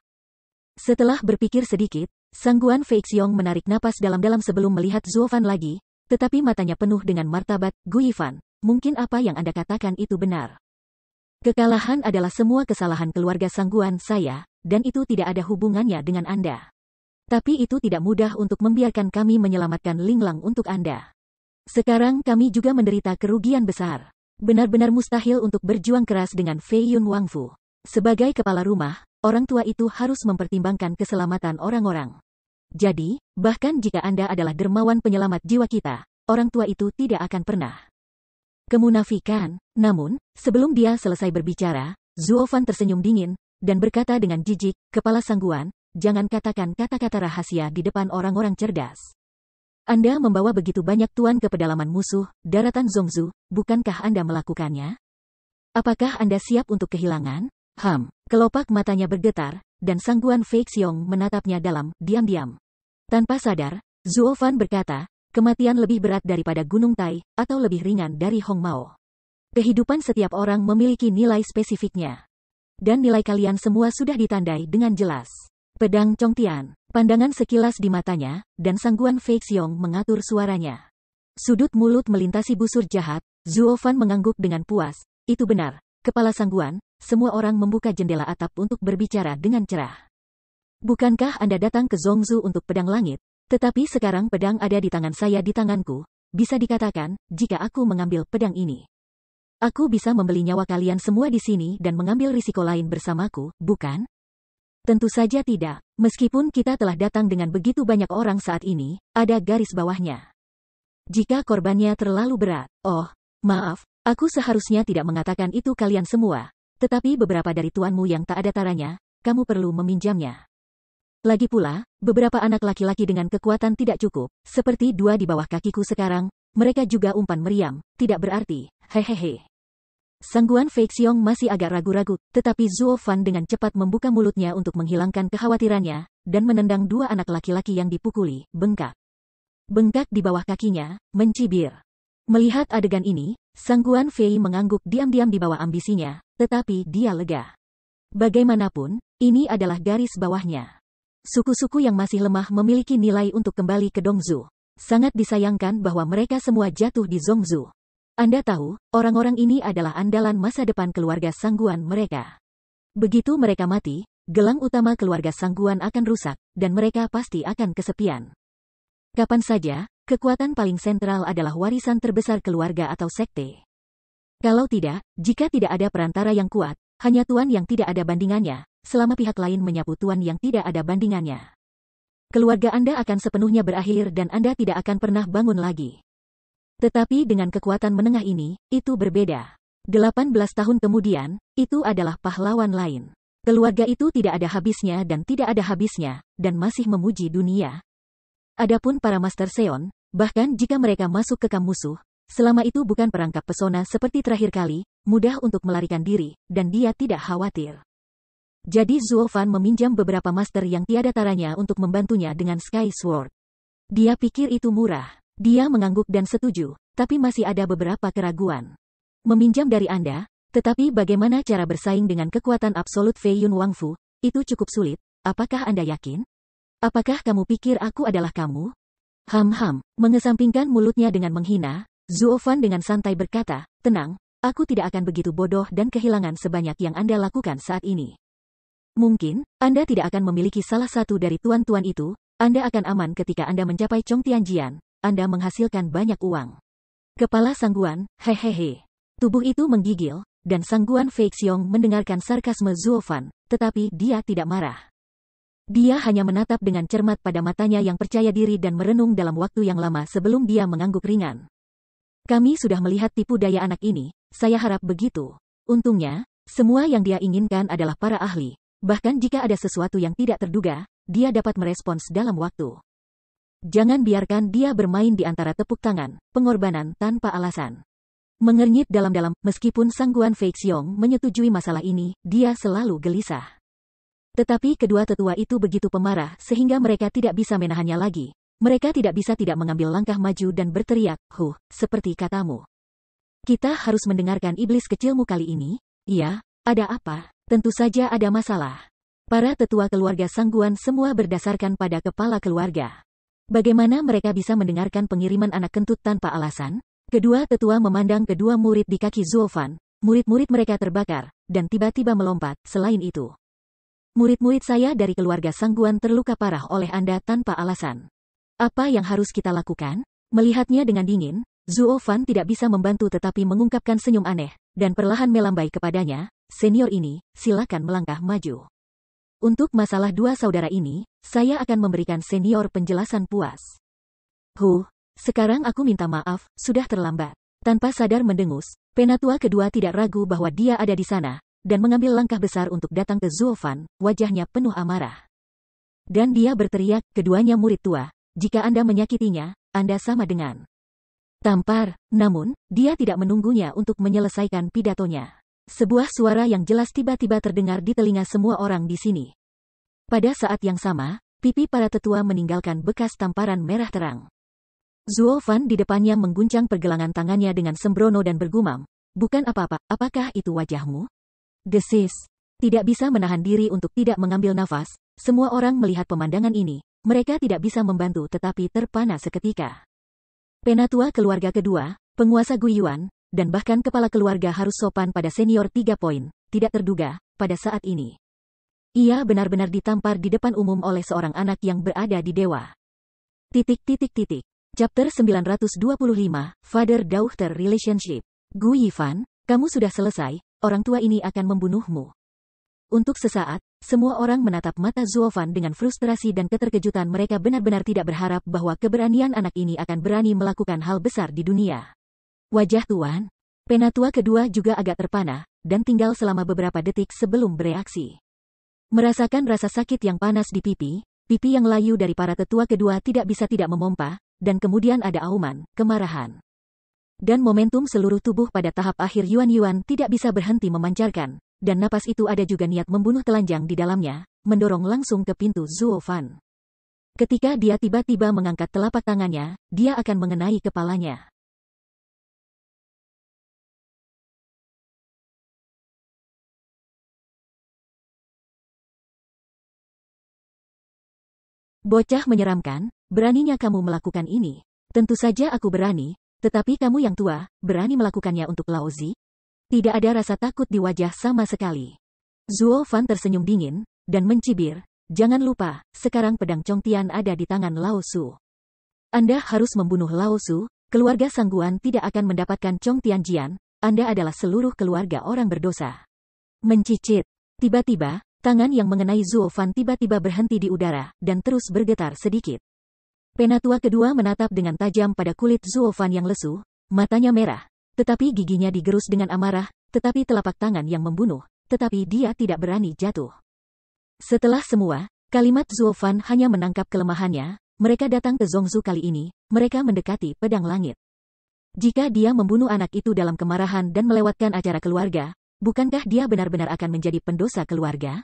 Setelah berpikir sedikit, Sangguan Fei Xiong menarik napas dalam-dalam sebelum melihat Zuo Fan lagi, tetapi matanya penuh dengan martabat. Gui Fan, mungkin apa yang Anda katakan itu benar. Kekalahan adalah semua kesalahan keluarga Sangguan saya, dan itu tidak ada hubungannya dengan Anda. Tapi itu tidak mudah untuk membiarkan kami menyelamatkan Linglang untuk Anda. Sekarang kami juga menderita kerugian besar. Benar-benar mustahil untuk berjuang keras dengan Fei Yun Wangfu. Sebagai kepala rumah, orang tua itu harus mempertimbangkan keselamatan orang-orang. Jadi, bahkan jika Anda adalah dermawan penyelamat jiwa kita, orang tua itu tidak akan pernah kemunafikan. Namun, sebelum dia selesai berbicara, Zuo Fan tersenyum dingin, dan berkata dengan jijik, Kepala Sangguan, jangan katakan kata-kata rahasia di depan orang-orang cerdas. Anda membawa begitu banyak tuan ke pedalaman musuh, daratan Zhongzhou, bukankah Anda melakukannya? Apakah Anda siap untuk kehilangan? Kelopak matanya bergetar, dan Sangguan Fei Xiong menatapnya dalam diam-diam. Tanpa sadar, Zuo Fan berkata, kematian lebih berat daripada Gunung Tai, atau lebih ringan dari Hong Mao. Kehidupan setiap orang memiliki nilai spesifiknya. Dan nilai kalian semua sudah ditandai dengan jelas. Pedang Chongtian, pandangan sekilas di matanya, dan Sangguan Fei Xiong mengatur suaranya. Sudut mulut melintasi busur jahat, Zuo Fan mengangguk dengan puas. Itu benar, Kepala Sangguan, semua orang membuka jendela atap untuk berbicara dengan cerah. Bukankah Anda datang ke Zhongzhou untuk pedang langit? Tetapi sekarang pedang ada di tangan saya di tanganku. Bisa dikatakan, jika aku mengambil pedang ini, aku bisa membeli nyawa kalian semua di sini dan mengambil risiko lain bersamaku, bukan? Tentu saja tidak. Meskipun kita telah datang dengan begitu banyak orang saat ini, ada garis bawahnya. Jika korbannya terlalu berat, maaf, aku seharusnya tidak mengatakan itu kalian semua. Tetapi beberapa dari tuanmu yang tak ada taranya, kamu perlu meminjamnya. Lagi pula, beberapa anak laki-laki dengan kekuatan tidak cukup, seperti dua di bawah kakiku sekarang, mereka juga umpan meriam, tidak berarti, hehehe. Sangguan Fei Xiong masih agak ragu-ragu, tetapi Zuo Fan dengan cepat membuka mulutnya untuk menghilangkan kekhawatirannya, dan menendang dua anak laki-laki yang dipukuli, bengkak. Bengkak di bawah kakinya, mencibir. Melihat adegan ini, Sangguan Fei mengangguk diam-diam di bawah ambisinya, tetapi dia lega. Bagaimanapun, ini adalah garis bawahnya. Suku-suku yang masih lemah memiliki nilai untuk kembali ke Dongzhou. Sangat disayangkan bahwa mereka semua jatuh di Zhongzhou. Anda tahu, orang-orang ini adalah andalan masa depan keluarga Sangguan mereka. Begitu mereka mati, gelang utama keluarga Sangguan akan rusak, dan mereka pasti akan kesepian. Kapan saja, kekuatan paling sentral adalah warisan terbesar keluarga atau sekte. Kalau tidak, jika tidak ada perantara yang kuat, hanya tuan yang tidak ada bandingannya, selama pihak lain menyapu tuan yang tidak ada bandingannya. Keluarga Anda akan sepenuhnya berakhir dan Anda tidak akan pernah bangun lagi. Tetapi dengan kekuatan menengah ini, itu berbeda. 18 tahun kemudian, itu adalah pahlawan lain. Keluarga itu tidak ada habisnya dan tidak ada habisnya, dan masih memuji dunia. Adapun para Master Seon, bahkan jika mereka masuk ke kamp musuh, selama itu bukan perangkap pesona seperti terakhir kali, mudah untuk melarikan diri, dan dia tidak khawatir. Jadi Zuo Fan meminjam beberapa master yang tiada taranya untuk membantunya dengan Sky Sword. Dia pikir itu murah. Dia mengangguk dan setuju, tapi masih ada beberapa keraguan. Meminjam dari Anda, tetapi bagaimana cara bersaing dengan kekuatan absolut Fei Yun Wangfu, itu cukup sulit, apakah Anda yakin? Apakah kamu pikir aku adalah kamu? Mengesampingkan mulutnya dengan menghina, Zuo Fan dengan santai berkata, tenang, aku tidak akan begitu bodoh dan kehilangan sebanyak yang Anda lakukan saat ini. Mungkin, Anda tidak akan memiliki salah satu dari tuan-tuan itu, Anda akan aman ketika Anda mencapai Chongtianjian, Anda menghasilkan banyak uang. Kepala Sangguan, hehehe. Tubuh itu menggigil, dan Sangguan Fei Xiong mendengarkan sarkasme Zuo Fan, tetapi dia tidak marah. Dia hanya menatap dengan cermat pada matanya yang percaya diri dan merenung dalam waktu yang lama sebelum dia mengangguk ringan. Kami sudah melihat tipu daya anak ini, saya harap begitu. Untungnya, semua yang dia inginkan adalah para ahli. Bahkan jika ada sesuatu yang tidak terduga, dia dapat merespons dalam waktu. Jangan biarkan dia bermain di antara tepuk tangan, pengorbanan tanpa alasan. Mengernyit dalam-dalam, meskipun Sangguan Fei Xiong menyetujui masalah ini, dia selalu gelisah. Tetapi kedua tetua itu begitu pemarah sehingga mereka tidak bisa menahannya lagi. Mereka tidak bisa tidak mengambil langkah maju dan berteriak, seperti katamu. Kita harus mendengarkan iblis kecilmu kali ini. Iya, ada apa? Tentu saja ada masalah. Para tetua keluarga Sangguan semua berdasarkan pada kepala keluarga. Bagaimana mereka bisa mendengarkan pengiriman anak kentut tanpa alasan? Kedua tetua memandang kedua murid di kaki Zuofan. Murid-murid mereka terbakar, dan tiba-tiba melompat. Selain itu, murid-murid saya dari keluarga Sangguan terluka parah oleh Anda tanpa alasan. Apa yang harus kita lakukan? Melihatnya dengan dingin, Zuofan tidak bisa membantu tetapi mengungkapkan senyum aneh, dan perlahan melambai kepadanya, senior ini, silakan melangkah maju. Untuk masalah dua saudara ini, saya akan memberikan senior penjelasan puas. Sekarang aku minta maaf, sudah terlambat. Tanpa sadar mendengus, penatua kedua tidak ragu bahwa dia ada di sana, dan mengambil langkah besar untuk datang ke Zuofan, wajahnya penuh amarah. Dan dia berteriak, keduanya murid tua, jika Anda menyakitinya, Anda sama dengan tampar. Namun, dia tidak menunggunya untuk menyelesaikan pidatonya. Sebuah suara yang jelas tiba-tiba terdengar di telinga semua orang di sini. Pada saat yang sama, pipi para tetua meninggalkan bekas tamparan merah terang. Zuofan di depannya mengguncang pergelangan tangannya dengan sembrono dan bergumam, bukan apa-apa, apakah itu wajahmu? Desis. Tidak bisa menahan diri untuk tidak mengambil nafas, semua orang melihat pemandangan ini, mereka tidak bisa membantu tetapi terpana seketika. Penatua keluarga kedua, penguasa Guiyuan, dan bahkan kepala keluarga harus sopan pada senior 3 poin, tidak terduga, pada saat ini. Ia benar-benar ditampar di depan umum oleh seorang anak yang berada di dewa. Chapter 925, Father-Daughter Relationship. Gu Yifan, kamu sudah selesai, orang tua ini akan membunuhmu. Untuk sesaat, semua orang menatap mata Zuofan dengan frustrasi dan keterkejutan. Mereka benar-benar tidak berharap bahwa keberanian anak ini akan berani melakukan hal besar di dunia. Wajah Tuan, penatua kedua juga agak terpana, dan tinggal selama beberapa detik sebelum bereaksi. Merasakan rasa sakit yang panas di pipi yang layu dari para tetua kedua tidak bisa tidak memompa, dan kemudian ada auman, kemarahan. Dan momentum seluruh tubuh pada tahap akhir Yuan tidak bisa berhenti memancarkan, dan napas itu ada juga niat membunuh telanjang di dalamnya, mendorong langsung ke pintu Zuofan. Ketika dia tiba-tiba mengangkat telapak tangannya, dia akan mengenai kepalanya. Bocah menyeramkan, beraninya kamu melakukan ini. Tentu saja aku berani, tetapi kamu yang tua, berani melakukannya untuk Laozi? Tidak ada rasa takut di wajah sama sekali. Zuofan tersenyum dingin, dan mencibir, jangan lupa, sekarang pedang Chongtian ada di tangan Lao Su. Anda harus membunuh Lao Su, keluarga Sangguan tidak akan mendapatkan Chongtian Jian, Anda adalah seluruh keluarga orang berdosa. Mencicit. Tiba-tiba, tangan yang mengenai Zuofan tiba-tiba berhenti di udara, dan terus bergetar sedikit. Penatua kedua menatap dengan tajam pada kulit Zuofan yang lesu, matanya merah, tetapi giginya digerus dengan amarah, tetapi telapak tangan yang membunuh, tetapi dia tidak berani jatuh. Setelah semua, kalimat Zuofan hanya menangkap kelemahannya, mereka datang ke Zhongzhou kali ini, mereka mendekati pedang langit. Jika dia membunuh anak itu dalam kemarahan dan melewatkan acara keluarga, bukankah dia benar-benar akan menjadi pendosa keluarga?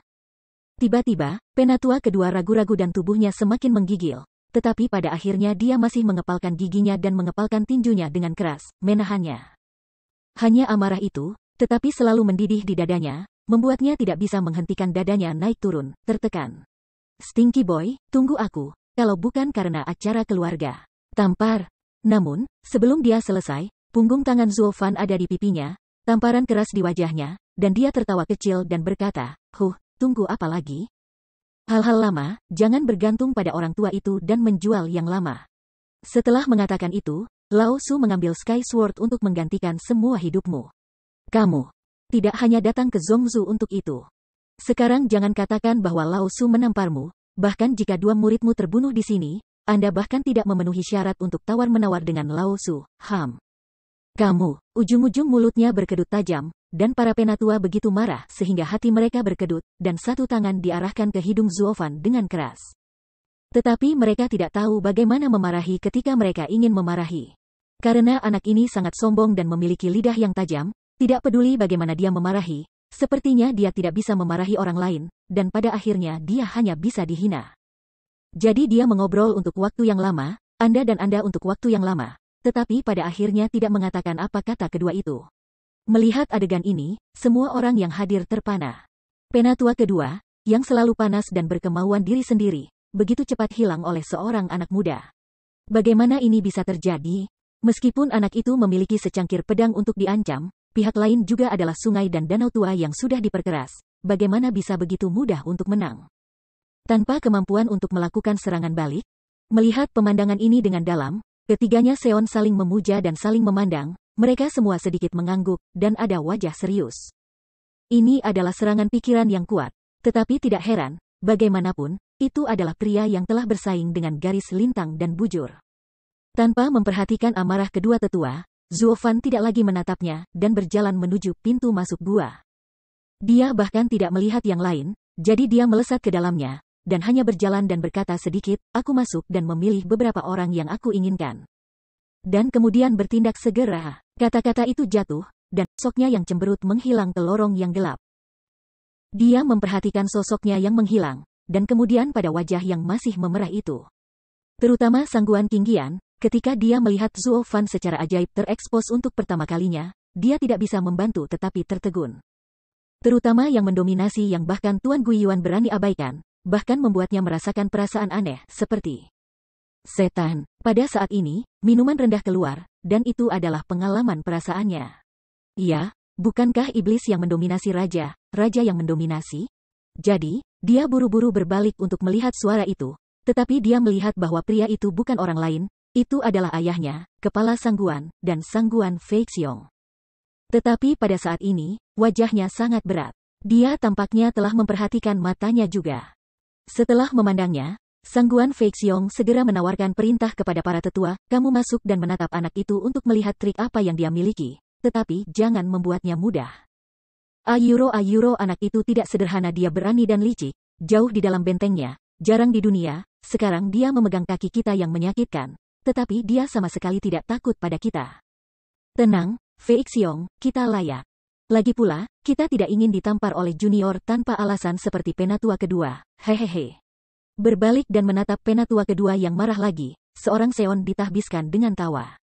Tiba-tiba, penatua kedua ragu-ragu dan tubuhnya semakin menggigil, tetapi pada akhirnya dia masih mengepalkan giginya dan mengepalkan tinjunya dengan keras, menahannya. Hanya amarah itu, tetapi selalu mendidih di dadanya, membuatnya tidak bisa menghentikan dadanya naik turun, tertekan. Stinky Boy, tunggu aku, kalau bukan karena acara keluarga. Tampar. Namun, sebelum dia selesai, punggung tangan Zuofan ada di pipinya, tamparan keras di wajahnya, dan dia tertawa kecil dan berkata, tunggu apa lagi? Hal-hal lama, jangan bergantung pada orang tua itu dan menjual yang lama. Setelah mengatakan itu, Lao Su mengambil Sky Sword untuk menggantikan semua hidupmu. Kamu tidak hanya datang ke Zhongzhou untuk itu. Sekarang jangan katakan bahwa Lao Su menamparmu, bahkan jika dua muridmu terbunuh di sini, Anda bahkan tidak memenuhi syarat untuk tawar-menawar dengan Lao Su. Kamu, ujung-ujung mulutnya berkedut tajam, dan para penatua begitu marah sehingga hati mereka berkedut, dan satu tangan diarahkan ke hidung Zuofan dengan keras. Tetapi mereka tidak tahu bagaimana memarahi ketika mereka ingin memarahi. Karena anak ini sangat sombong dan memiliki lidah yang tajam, tidak peduli bagaimana dia memarahi, sepertinya dia tidak bisa memarahi orang lain, dan pada akhirnya dia hanya bisa dihina. Jadi dia mengobrol untuk waktu yang lama, Anda dan Anda untuk waktu yang lama. Tetapi pada akhirnya tidak mengatakan apa kata kedua itu. Melihat adegan ini, semua orang yang hadir terpana. Penatua kedua, yang selalu panas dan berkemauan diri sendiri, begitu cepat hilang oleh seorang anak muda. Bagaimana ini bisa terjadi? Meskipun anak itu memiliki secangkir pedang untuk diancam, pihak lain juga adalah sungai dan danau tua yang sudah diperkeras. Bagaimana bisa begitu mudah untuk menang? Tanpa kemampuan untuk melakukan serangan balik? Melihat pemandangan ini dengan dalam, ketiganya Seon saling memuja dan saling memandang, mereka semua sedikit mengangguk, dan ada wajah serius. Ini adalah serangan pikiran yang kuat, tetapi tidak heran, bagaimanapun, itu adalah pria yang telah bersaing dengan garis lintang dan bujur. Tanpa memperhatikan amarah kedua tetua, Zuofan tidak lagi menatapnya, dan berjalan menuju pintu masuk gua. Dia bahkan tidak melihat yang lain, jadi dia melesat ke dalamnya, dan hanya berjalan dan berkata sedikit, aku masuk dan memilih beberapa orang yang aku inginkan. Dan kemudian bertindak segera. Kata-kata itu jatuh, dan sosoknya yang cemberut menghilang ke lorong yang gelap. Dia memperhatikan sosoknya yang menghilang, dan kemudian pada wajah yang masih memerah itu. Terutama Sangguan Qingqian, ketika dia melihat Zuofan secara ajaib terekspos untuk pertama kalinya, dia tidak bisa membantu tetapi tertegun. Terutama yang mendominasi yang bahkan Tuan Guiyuan berani abaikan, bahkan membuatnya merasakan perasaan aneh, seperti setan. Pada saat ini, minuman rendah keluar, dan itu adalah pengalaman perasaannya. Ya, bukankah iblis yang mendominasi raja, raja yang mendominasi? Jadi, dia buru-buru berbalik untuk melihat suara itu, tetapi dia melihat bahwa pria itu bukan orang lain, itu adalah ayahnya, kepala Sangguan, dan Sangguan Feixiong. Tetapi pada saat ini, wajahnya sangat berat. Dia tampaknya telah memperhatikan matanya juga. Setelah memandangnya, Sangguan Feixiong segera menawarkan perintah kepada para tetua, kamu masuk dan menatap anak itu untuk melihat trik apa yang dia miliki, tetapi jangan membuatnya mudah. Ayuro anak itu tidak sederhana, dia berani dan licik, jauh di dalam bentengnya, jarang di dunia, sekarang dia memegang kaki kita yang menyakitkan, tetapi dia sama sekali tidak takut pada kita. Tenang, Feixiong, kita layak. Lagi pula, kita tidak ingin ditampar oleh junior tanpa alasan seperti penatua kedua, hehehe. Berbalik dan menatap penatua kedua yang marah lagi, seorang Seon ditahbiskan dengan tawa.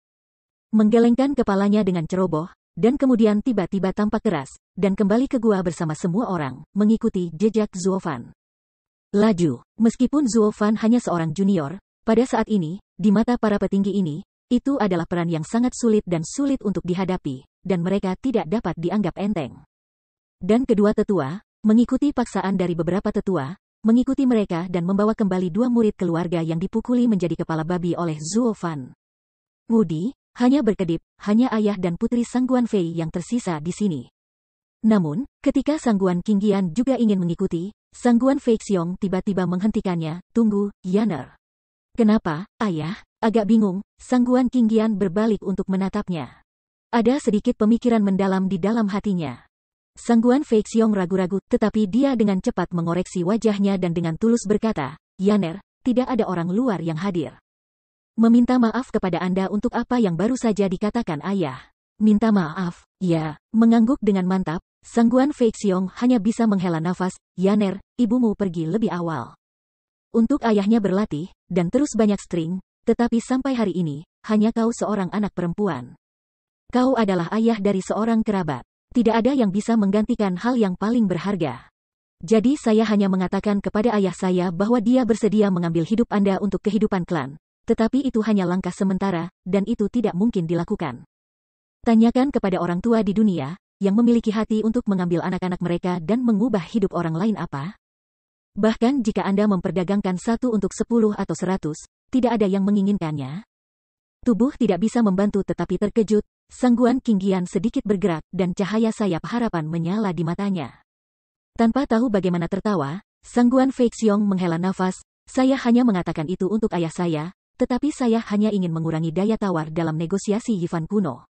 Menggelengkan kepalanya dengan ceroboh, dan kemudian tiba-tiba tampak keras, dan kembali ke gua bersama semua orang, mengikuti jejak Zuofan. Laju, meskipun Zuofan hanya seorang junior, pada saat ini, di mata para petinggi ini, itu adalah peran yang sangat sulit dan sulit untuk dihadapi, dan mereka tidak dapat dianggap enteng. Dan kedua tetua, mengikuti paksaan dari beberapa tetua, mengikuti mereka dan membawa kembali dua murid keluarga yang dipukuli menjadi kepala babi oleh Zuofan. Ngudi, hanya berkedip, hanya ayah dan putri Sangguan Fei yang tersisa di sini. Namun, ketika Sangguan Qingqian juga ingin mengikuti, Sangguan Feixiong tiba-tiba menghentikannya, tunggu, Yaner. Kenapa, ayah? Agak bingung, Sangguan Qingqian berbalik untuk menatapnya. Ada sedikit pemikiran mendalam di dalam hatinya. Sangguan Feixiong ragu-ragu, tetapi dia dengan cepat mengoreksi wajahnya dan dengan tulus berkata, Yaner, tidak ada orang luar yang hadir. Meminta maaf kepada Anda untuk apa yang baru saja dikatakan ayah. Minta maaf, ya, mengangguk dengan mantap, Sangguan Feixiong hanya bisa menghela nafas, Yaner, ibumu pergi lebih awal. Untuk ayahnya berlatih, dan terus banyak string, tetapi sampai hari ini, hanya kau seorang anak perempuan. Kau adalah ayah dari seorang kerabat. Tidak ada yang bisa menggantikan hal yang paling berharga. Jadi saya hanya mengatakan kepada ayah saya bahwa dia bersedia mengambil hidup Anda untuk kehidupan klan. Tetapi itu hanya langkah sementara, dan itu tidak mungkin dilakukan. Tanyakan kepada orang tua di dunia, yang memiliki hati untuk mengambil anak-anak mereka dan mengubah hidup orang lain apa? Bahkan jika Anda memperdagangkan 1 untuk 10 atau 100, tidak ada yang menginginkannya. Tubuh tidak bisa membantu tetapi terkejut, Sangguan Qingqian sedikit bergerak dan cahaya sayap harapan menyala di matanya. Tanpa tahu bagaimana tertawa, Sangguan Feixiong menghela nafas, Saya hanya mengatakan itu untuk ayah saya, tetapi saya hanya ingin mengurangi daya tawar dalam negosiasi Yifan kuno.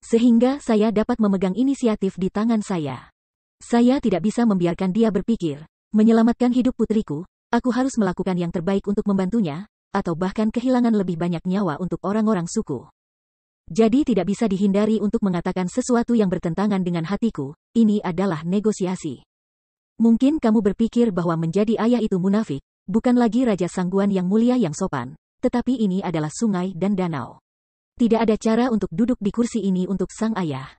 Sehingga saya dapat memegang inisiatif di tangan saya. Saya tidak bisa membiarkan dia berpikir, menyelamatkan hidup putriku, aku harus melakukan yang terbaik untuk membantunya, atau bahkan kehilangan lebih banyak nyawa untuk orang-orang suku. Jadi tidak bisa dihindari untuk mengatakan sesuatu yang bertentangan dengan hatiku, ini adalah negosiasi. Mungkin kamu berpikir bahwa menjadi ayah itu munafik, bukan lagi Raja Sangguan yang mulia yang sopan, tetapi ini adalah sungai dan danau. Tidak ada cara untuk duduk di kursi ini untuk sang ayah.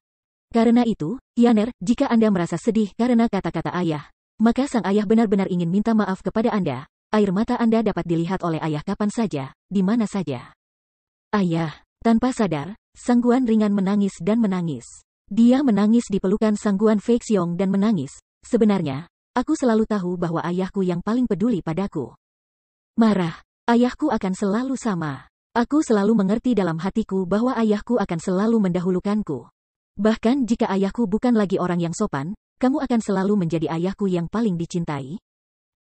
Karena itu, Yaner, jika Anda merasa sedih karena kata-kata ayah, maka sang ayah benar-benar ingin minta maaf kepada Anda. Air mata Anda dapat dilihat oleh ayah kapan saja, di mana saja. Ayah. Tanpa sadar, Sangguan ringan menangis dan menangis. Dia menangis di pelukan Sangguan Feixiong dan menangis. Sebenarnya, aku selalu tahu bahwa ayahku yang paling peduli padaku. Marah, ayahku akan selalu sama. Aku selalu mengerti dalam hatiku bahwa ayahku akan selalu mendahulukanku. Bahkan jika ayahku bukan lagi orang yang sopan, kamu akan selalu menjadi ayahku yang paling dicintai.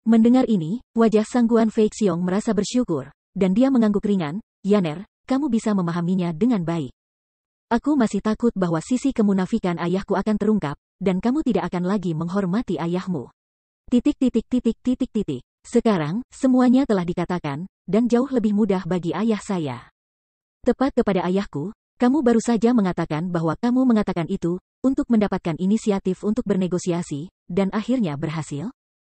Mendengar ini, wajah Sangguan Feixiong merasa bersyukur, dan dia mengangguk ringan. Yaner, kamu bisa memahaminya dengan baik. Aku masih takut bahwa sisi kemunafikan ayahku akan terungkap, dan kamu tidak akan lagi menghormati ayahmu. Sekarang, semuanya telah dikatakan, dan jauh lebih mudah bagi ayah saya. Tepat kepada ayahku, kamu baru saja mengatakan bahwa kamu mengatakan itu, untuk mendapatkan inisiatif untuk bernegosiasi, dan akhirnya berhasil.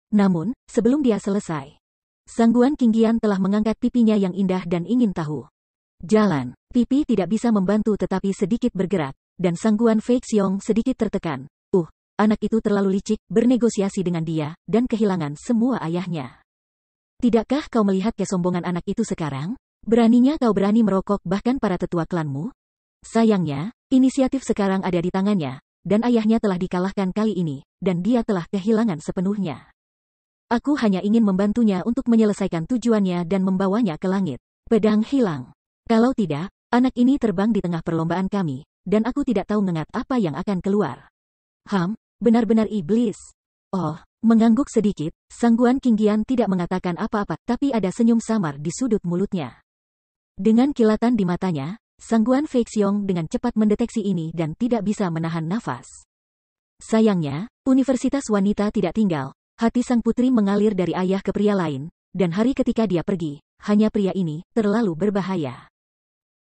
Namun, sebelum dia selesai, Sangguan Qingyan telah mengangkat pipinya yang indah dan ingin tahu. Jalan, pipi tidak bisa membantu tetapi sedikit bergerak, dan Sangguan Feixiong sedikit tertekan. Anak itu terlalu licik, bernegosiasi dengan dia, dan kehilangan semua ayahnya. Tidakkah kau melihat kesombongan anak itu sekarang? Beraninya kau berani merokok bahkan para tetua klanmu? Sayangnya, inisiatif sekarang ada di tangannya, dan ayahnya telah dikalahkan kali ini, dan dia telah kehilangan sepenuhnya. Aku hanya ingin membantunya untuk menyelesaikan tujuannya dan membawanya ke langit. Pedang hilang. Kalau tidak, anak ini terbang di tengah perlombaan kami, dan aku tidak tahu ngengat apa yang akan keluar. Benar-benar iblis. Mengangguk sedikit, Sangguan Qingyan tidak mengatakan apa-apa, tapi ada senyum samar di sudut mulutnya. Dengan kilatan di matanya, Sangguan Feixiong dengan cepat mendeteksi ini dan tidak bisa menahan nafas. Sayangnya, Universitas Wanita tidak tinggal, hati sang putri mengalir dari ayah ke pria lain, dan hari ketika dia pergi, hanya pria ini, terlalu berbahaya.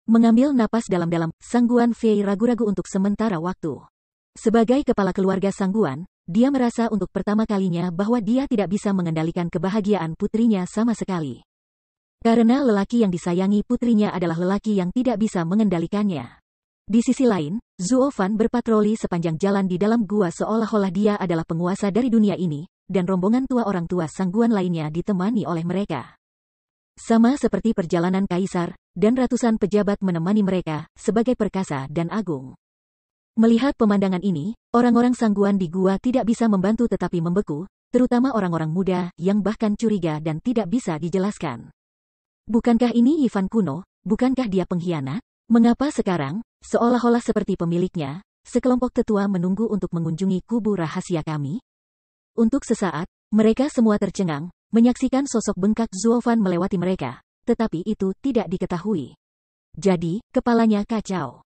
Mengambil napas dalam-dalam, Sangguan Fei ragu-ragu untuk sementara waktu. Sebagai kepala keluarga Sangguan, dia merasa untuk pertama kalinya bahwa dia tidak bisa mengendalikan kebahagiaan putrinya sama sekali. Karena lelaki yang disayangi putrinya adalah lelaki yang tidak bisa mengendalikannya. Di sisi lain, Zuo Fan berpatroli sepanjang jalan di dalam gua seolah-olah dia adalah penguasa dari dunia ini, dan rombongan tua orang tua Sangguan lainnya ditemani oleh mereka. Sama seperti perjalanan kaisar, dan ratusan pejabat menemani mereka, sebagai perkasa dan agung. Melihat pemandangan ini, orang-orang Sangguan di gua tidak bisa membantu tetapi membeku, terutama orang-orang muda yang bahkan curiga dan tidak bisa dijelaskan. Bukankah ini Yifan kuno? Bukankah dia pengkhianat? Mengapa sekarang, seolah-olah seperti pemiliknya, sekelompok tetua menunggu untuk mengunjungi kubu rahasia kami? Untuk sesaat, mereka semua tercengang, menyaksikan sosok bengkak Zuo Fan melewati mereka, tetapi itu tidak diketahui. Jadi, kepalanya kacau.